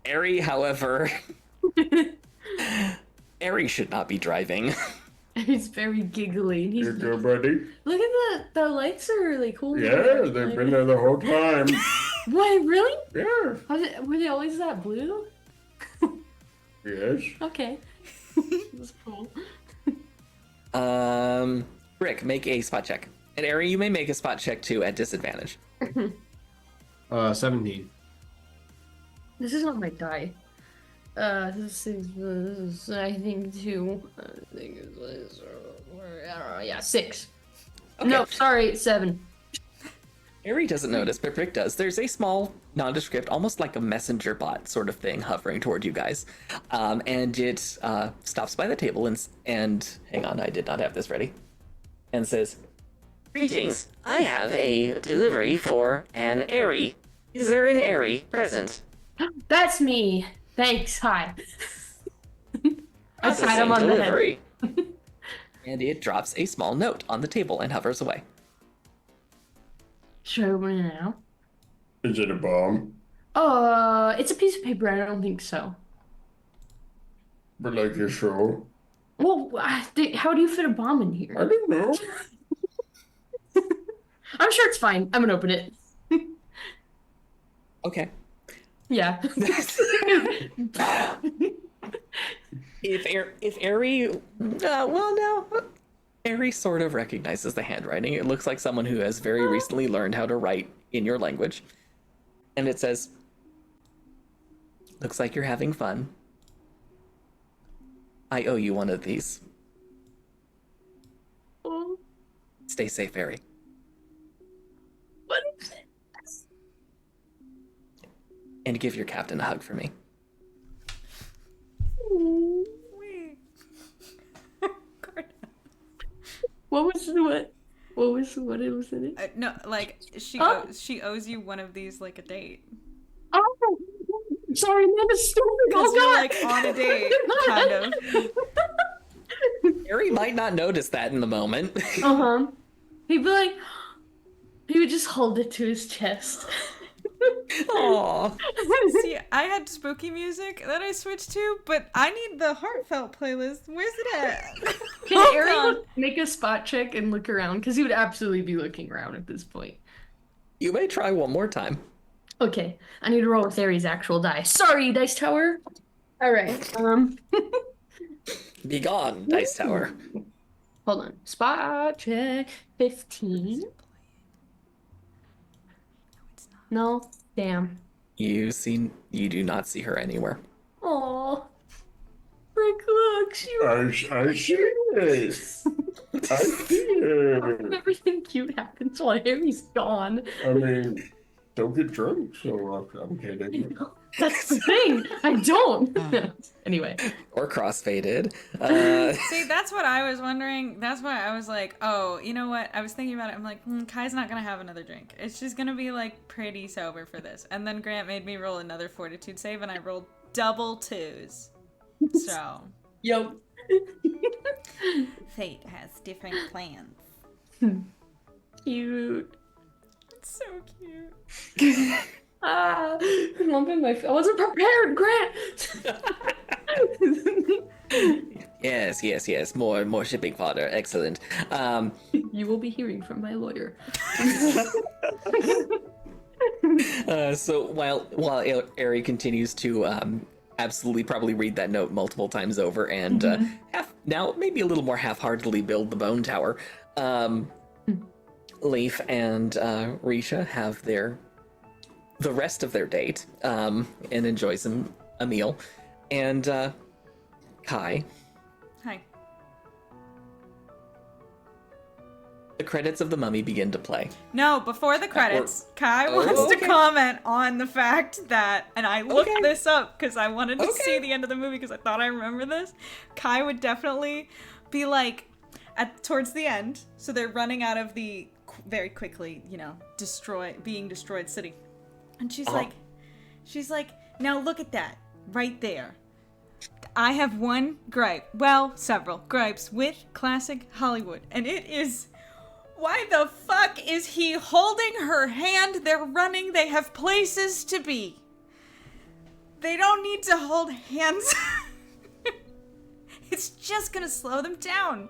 Airy, however, Airy should not be driving. He's very giggly. He's You go, buddy. look at the lights are really cool. Yeah, they've been there the whole time. Wait, really? Yeah. Were they always that blue? Yes. Okay. That's cool. Brick, make a spot check. And Airy, you may make a spot check too at disadvantage. 17. This is not my die. This is I think 2. I think it's I don't know. Yeah, 6. Okay. No, sorry, 7. Airy doesn't notice, but Brick does. There's a small, nondescript, almost like a messenger bot sort of thing hovering toward you guys. And it stops by the table and hang on, I did not have this ready. And says, "Greetings, I have a delivery for an Airy. Is there an Airy present?" That's me. Thanks. Hi. I pat him on the head. And it drops a small note on the table and hovers away. Should I open it now? Is it a bomb? It's a piece of paper. I don't think so. But like your show? Well, how do you fit a bomb in I here? don't know. I'm sure it's fine. I'm gonna open it. Okay. Yeah. If Ari, well, no, Ari sort of recognizes the handwriting. It looks like someone who has very recently learned how to write in your language, and it says, "Looks like you're having fun. I owe you one of these. Oh, Stay safe, Ari." what is it? And give your captain a hug for me. Wait. Corda. What was what? What it was in it? No, like she Huh? she owes you one of these like a date. Oh, sorry, man, it's stupid. Because Oh you're god. like on a date, kind of. Ari might not notice that in the moment. Uh-huh. He'd be like, he would just hold it to his chest. Aww. See, I had spooky music that I switched to, but I need the heartfelt playlist. Where's it at? Can Hold Aaron on. make a spot check and look around? Because he would absolutely be looking around at this point. You may try one more time. Okay, I need to roll with Aries' actual dice. Sorry, Dice Tower. All right. Be gone, Dice Tower. Hold on. Spot check. 15. No. Damn. You do not see her anywhere. Oh. Frick, look, she I see it. I see it. everything cute happens while Harry's gone. I mean, don't get drunk, so I'm kidding. That's the thing. I don't. Anyway. Or crossfaded. See, that's what I was wondering. That's why I was like, oh, you know what? I was thinking about it. I'm like, Kai's not going to have another drink. It's just going to be, like, pretty sober for this. And then Grant made me roll another fortitude save, and I rolled double 2s. So, Yo. fate has different plans. Cute. It's so cute. Ah, lump in my. I wasn't prepared, Grant. Yes. More shipping fodder. Excellent. You will be hearing from my lawyer. So while Ari continues to absolutely probably read that note multiple times over and now maybe a little more half-heartedly build the bone tower, Leif and Risha have the rest of their date and enjoy a meal, and Kai. Hi. The credits of The Mummy begin to play. No, before the credits, Kai wants to comment on the fact that, and I looked this up because I wanted to see the end of the movie because I thought I remember this. Kai would definitely be like, towards the end, so they're running out of the very quickly, being destroyed city. And she's like, now look at that, right there. I have one gripe, well, several gripes with classic Hollywood, and it is, why the fuck is he holding her hand? They're running, they have places to be. They don't need to hold hands. It's just gonna slow them down.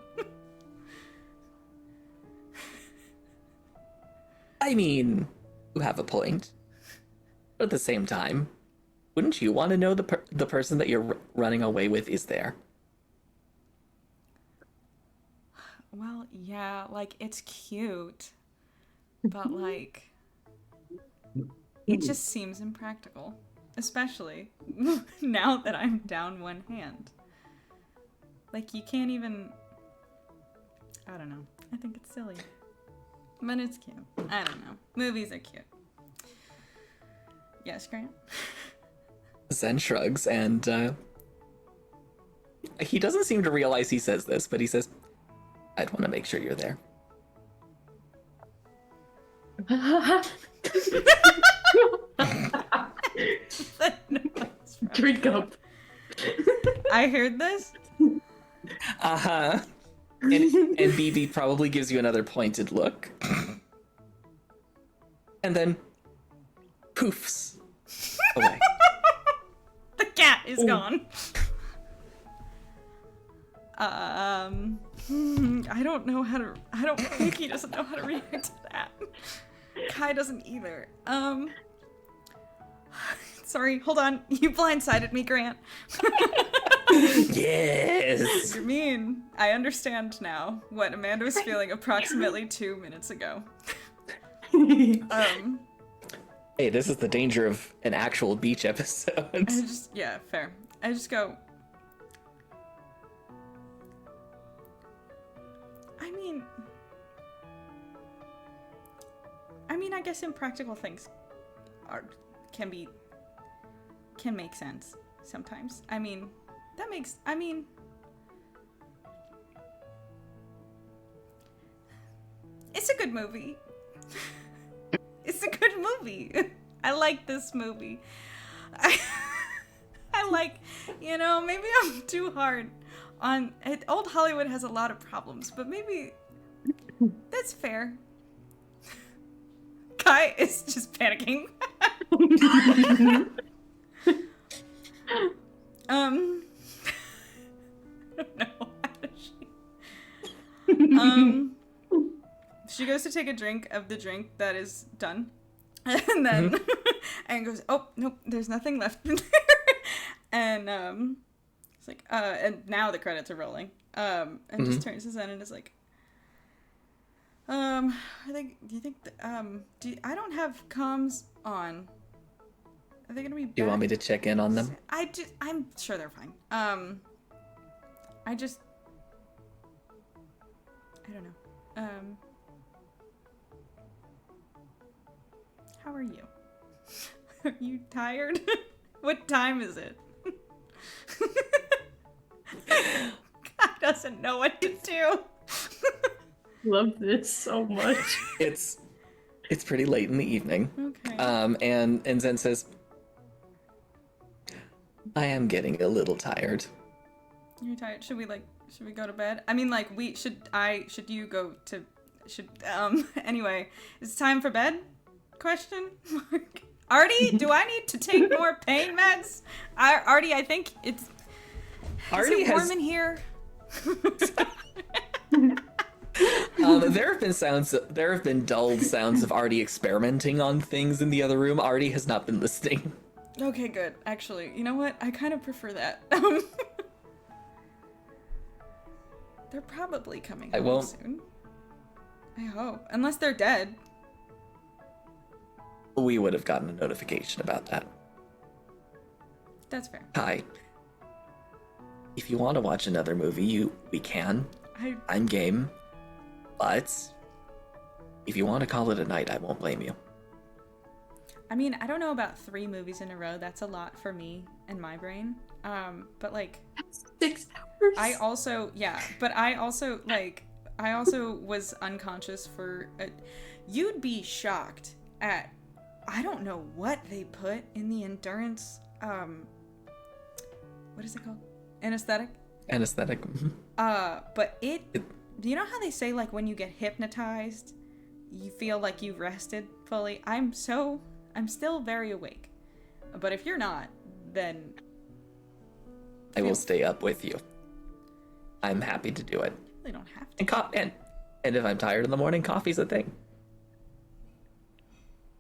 I mean, you have a point. But at the same time, wouldn't you want to know the person that you're running away with is there? Well, yeah, like, it's cute. But, like, it just seems impractical. Especially now that I'm down one hand. Like, you can't even... I don't know. I think it's silly. But it's cute. I don't know. Movies are cute. Yes, Grant? Zen shrugs, and he doesn't seem to realize he says this, but he says, I'd want to make sure you're there. Drink up. I heard this. Uh-huh. And BB probably gives you another pointed look. And then poofs away. The cat is gone. I don't know how to. I don't think he doesn't know how to react to that. Kai doesn't either. Sorry, hold on. You blindsided me, Grant. Yes. You're mean. I understand now what Amanda was feeling approximately 2 minutes ago. Hey, this is the danger of an actual beach episode. Yeah, fair. I just go. I guess impractical things can make sense sometimes. It's a good movie. It's a good movie. I like this movie. I like, maybe I'm too hard on it. Old Hollywood has a lot of problems, but maybe that's fair. Kai is just panicking. I don't know. She goes to take a drink of the drink that is done, and then and goes, "Oh nope, there's nothing left in there." And it's like, and now the credits are rolling. And just turns his head and is like, I think, I don't have comms on. Are they gonna be back? Do you want me to check in on them? I'm sure they're fine. I don't know. How are you? Are you tired? What time is it? God doesn't know what to do. Love this so much. It's pretty late in the evening. Okay. And Zen says, I am getting a little tired. You're tired. Should we go to bed? Anyway, is it time for bed? Question mark. Artie, do I need to take more pain meds? Artie, I think it's Artie is it warm in here? There have been dulled sounds of Artie experimenting on things in the other room. Artie has not been listening. Okay, good. Actually, you know what? I kind of prefer that. They're probably coming home soon. I hope. Unless they're dead. We would have gotten a notification about that. That's fair. Hi. If you want to watch another movie, we can. I'm game. But if you want to call it a night, I won't blame you. I mean, I don't know about 3 movies in a row. That's a lot for me and my brain. But like 6 hours. I also was unconscious for you'd be shocked at I don't know what they put in the endurance what is it called? Anesthetic? But do you know how they say like when you get hypnotized, you feel like you've rested fully? I'm still very awake. But if you're not, then I will stay up with you. I'm happy to do it. You really don't have to. And if I'm tired in the morning, coffee's a thing.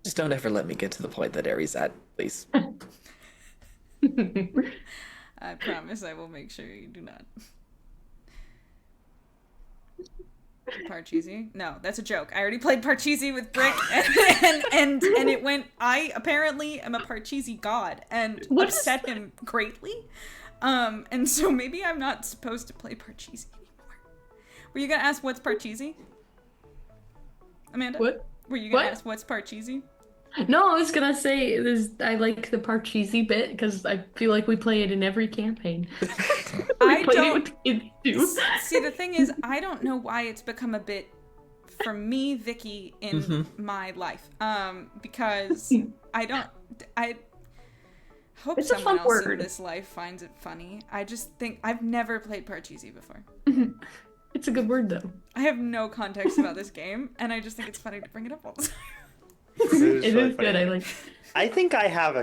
Just don't ever let me get to the point that Aries at, please. I promise I will make sure you do not. Parcheesi? No, that's a joke. I already played Parcheesi with Brick, and it went. I apparently am a Parcheesi god, and upset him greatly. And so maybe I'm not supposed to play Parcheesi anymore. Were you gonna ask what's Parcheesi, Amanda? What? Were you gonna ask what's Parcheesi? No, I was gonna say I like the Parcheesi bit because I feel like we play it in every campaign. See, the thing is, I don't know why it's become a bit for me, Vicky, in my life. Because I hope someone else in this life finds it funny. I just think I've never played Parcheesi before. It's a good word though. I have no context about this game, and I just think it's funny to bring it up all the time. It is really good. I like. I think I have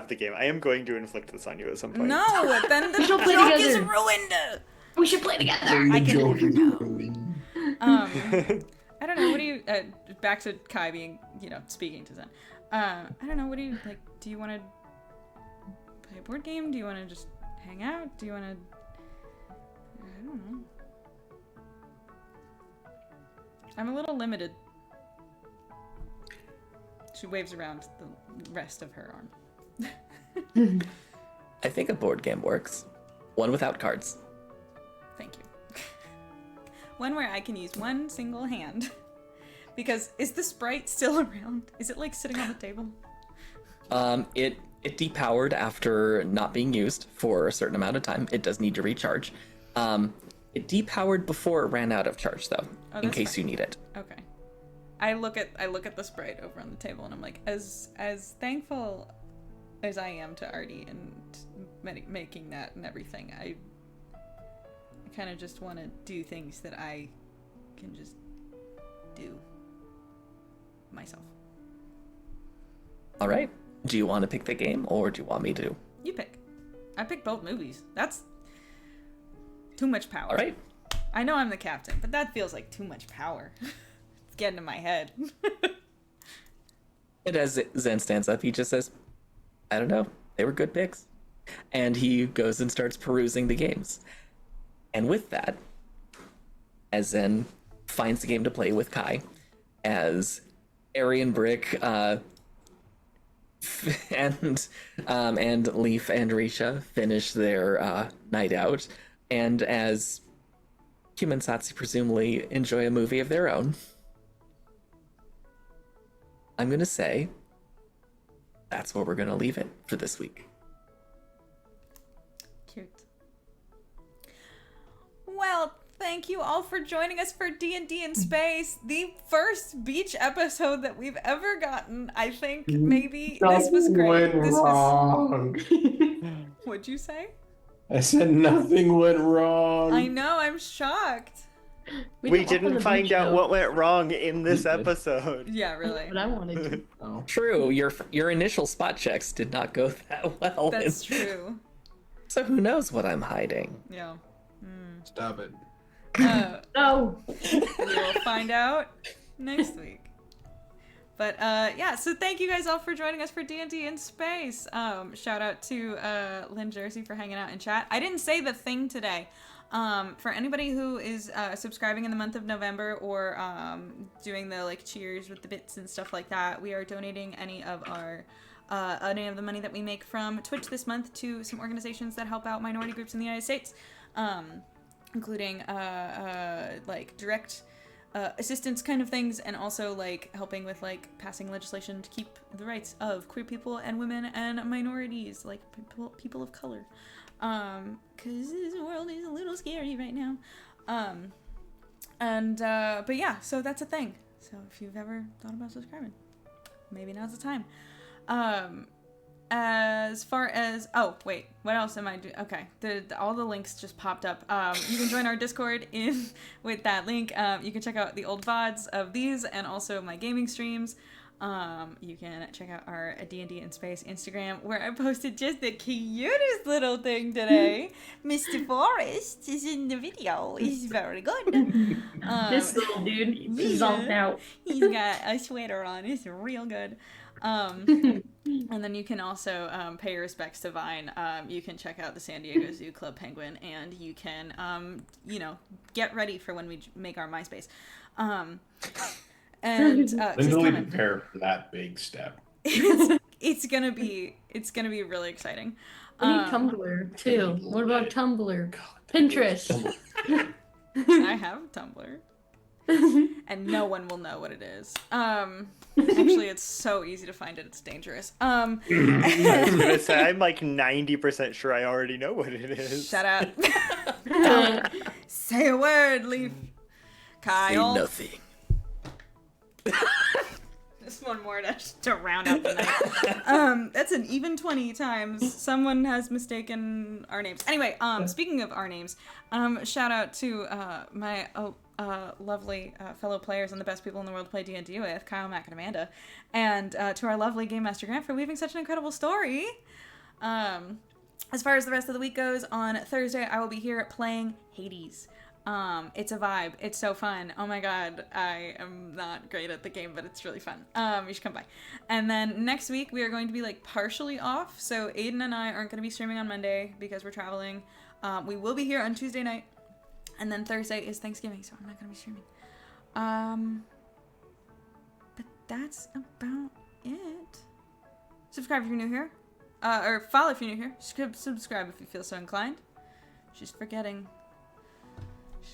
the game. I am going to inflict this on you at some point. No, then the We shall play joke is together. ruined. We should play together. I can Joe never know. Jolie. I don't know. What do you? Back to Kai being, speaking to Zen. I don't know. What do you like? Do you want to play a board game? Do you want to just hang out? Do you want to? I don't know. I'm a little limited. She waves around the rest of her arm. I think a board game works. One without cards. Thank you. One where I can use one single hand. Because is the Sprite still around? Is it like sitting on the table? It depowered after not being used for a certain amount of time. It does need to recharge. It depowered before it ran out of charge, though, in that's case fine. you need it. Okay. I look at the Sprite over on the table and I'm like, as thankful as I am to Artie and making that and everything, I kind of just want to do things that I can just do myself. All right. Do you want to pick the game, or do you want me to? You pick. I picked both movies. That's too much power. All right. I know I'm the captain, but that feels like too much power. It's getting in my head. And as Zen stands up, he just says, I don't know. They were good picks. And he goes and starts perusing the games. And with that, as Zen finds the game to play with Kai, as Arian Brick and Leaf and Risha finish their night out, and as Kim and Satsi presumably enjoy a movie of their own, I'm gonna say that's where we're gonna leave it for this week. Cute. Well, thank you all for joining us for D&D in Space, the first beach episode that we've ever gotten. I think maybe this was great. Went This wrong. What'd you say? I said nothing went wrong. I know, I'm shocked. We didn't find out what went wrong in this episode. Yeah, really. But I wanted to. Oh. True, your initial spot checks did not go that well. That's true. So who knows what I'm hiding? Yeah. Stop it. No. We will find out next week. But yeah, so thank you guys all for joining us for D&D in Space. Shout out to Lynn Jersey for hanging out in chat. I didn't say the thing today. For anybody who is subscribing in the month of November or doing the like cheers with the bits and stuff like that, we are donating any of the money that we make from Twitch this month to some organizations that help out minority groups in the United States, including like direct assistance kind of things, and also like helping with like passing legislation to keep the rights of queer people and women and minorities, like people of color. Cause this world is a little scary right now. But yeah, so that's a thing. So if you've ever thought about subscribing, maybe now's the time. As far as, oh wait, what else am I doing? Okay, all the links just popped up. You can join our Discord with that link. You can check out the old VODs of these and also my gaming streams. You can check out our D&D in Space Instagram, where I posted just the cutest little thing today. Mr. Forrest is in the video. He's very good. This little dude is zonked out. He's got a sweater on. It's real good. And then you can also pay your respects to Vine. You can check out the San Diego Zoo Club Penguin, and you can, get ready for when we make our MySpace. And Mentally prepare for that big step. it's gonna be really exciting. We need Tumblr too. What about Tumblr? Pinterest. I have Tumblr, and no one will know what it is. Actually, it's so easy to find it. It's dangerous. I was gonna say, I'm like 90% sure I already know what it is. Shut up. Don't say a word, Leaf. Kyle. Say nothing. Just one more to round out the night. That's an even 20 times. Someone has mistaken our names. Anyway, speaking of our names, shout out to my lovely fellow players and the best people in the world to play D&D with, Kyle, Mac, and Amanda, and to our lovely Game Master Grant for weaving such an incredible story. As far as the rest of the week goes, on Thursday I will be here playing Hades. It's a vibe. It's so fun. Oh my god, I am not great at the game, but it's really fun. You should come by. And then next week we are going to be like partially off, so Aiden and I aren't going to be streaming on Monday because we're traveling. We will be here on Tuesday night, and then Thursday is Thanksgiving, so I'm not going to be streaming. But that's about it. Subscribe if you're new here. Or follow if you're new here. Subscribe if you feel so inclined. She's forgetting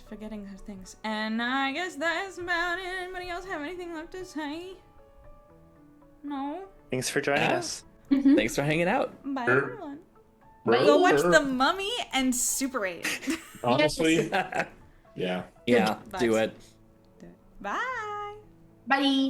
her things. And I guess that's about it. Anybody else have anything left to say? No? Thanks for joining us. Thanks for hanging out. Bye, Sure. everyone. Go watch The Mummy and Super 8. Honestly, yeah. Yeah, do it. Bye. Bye.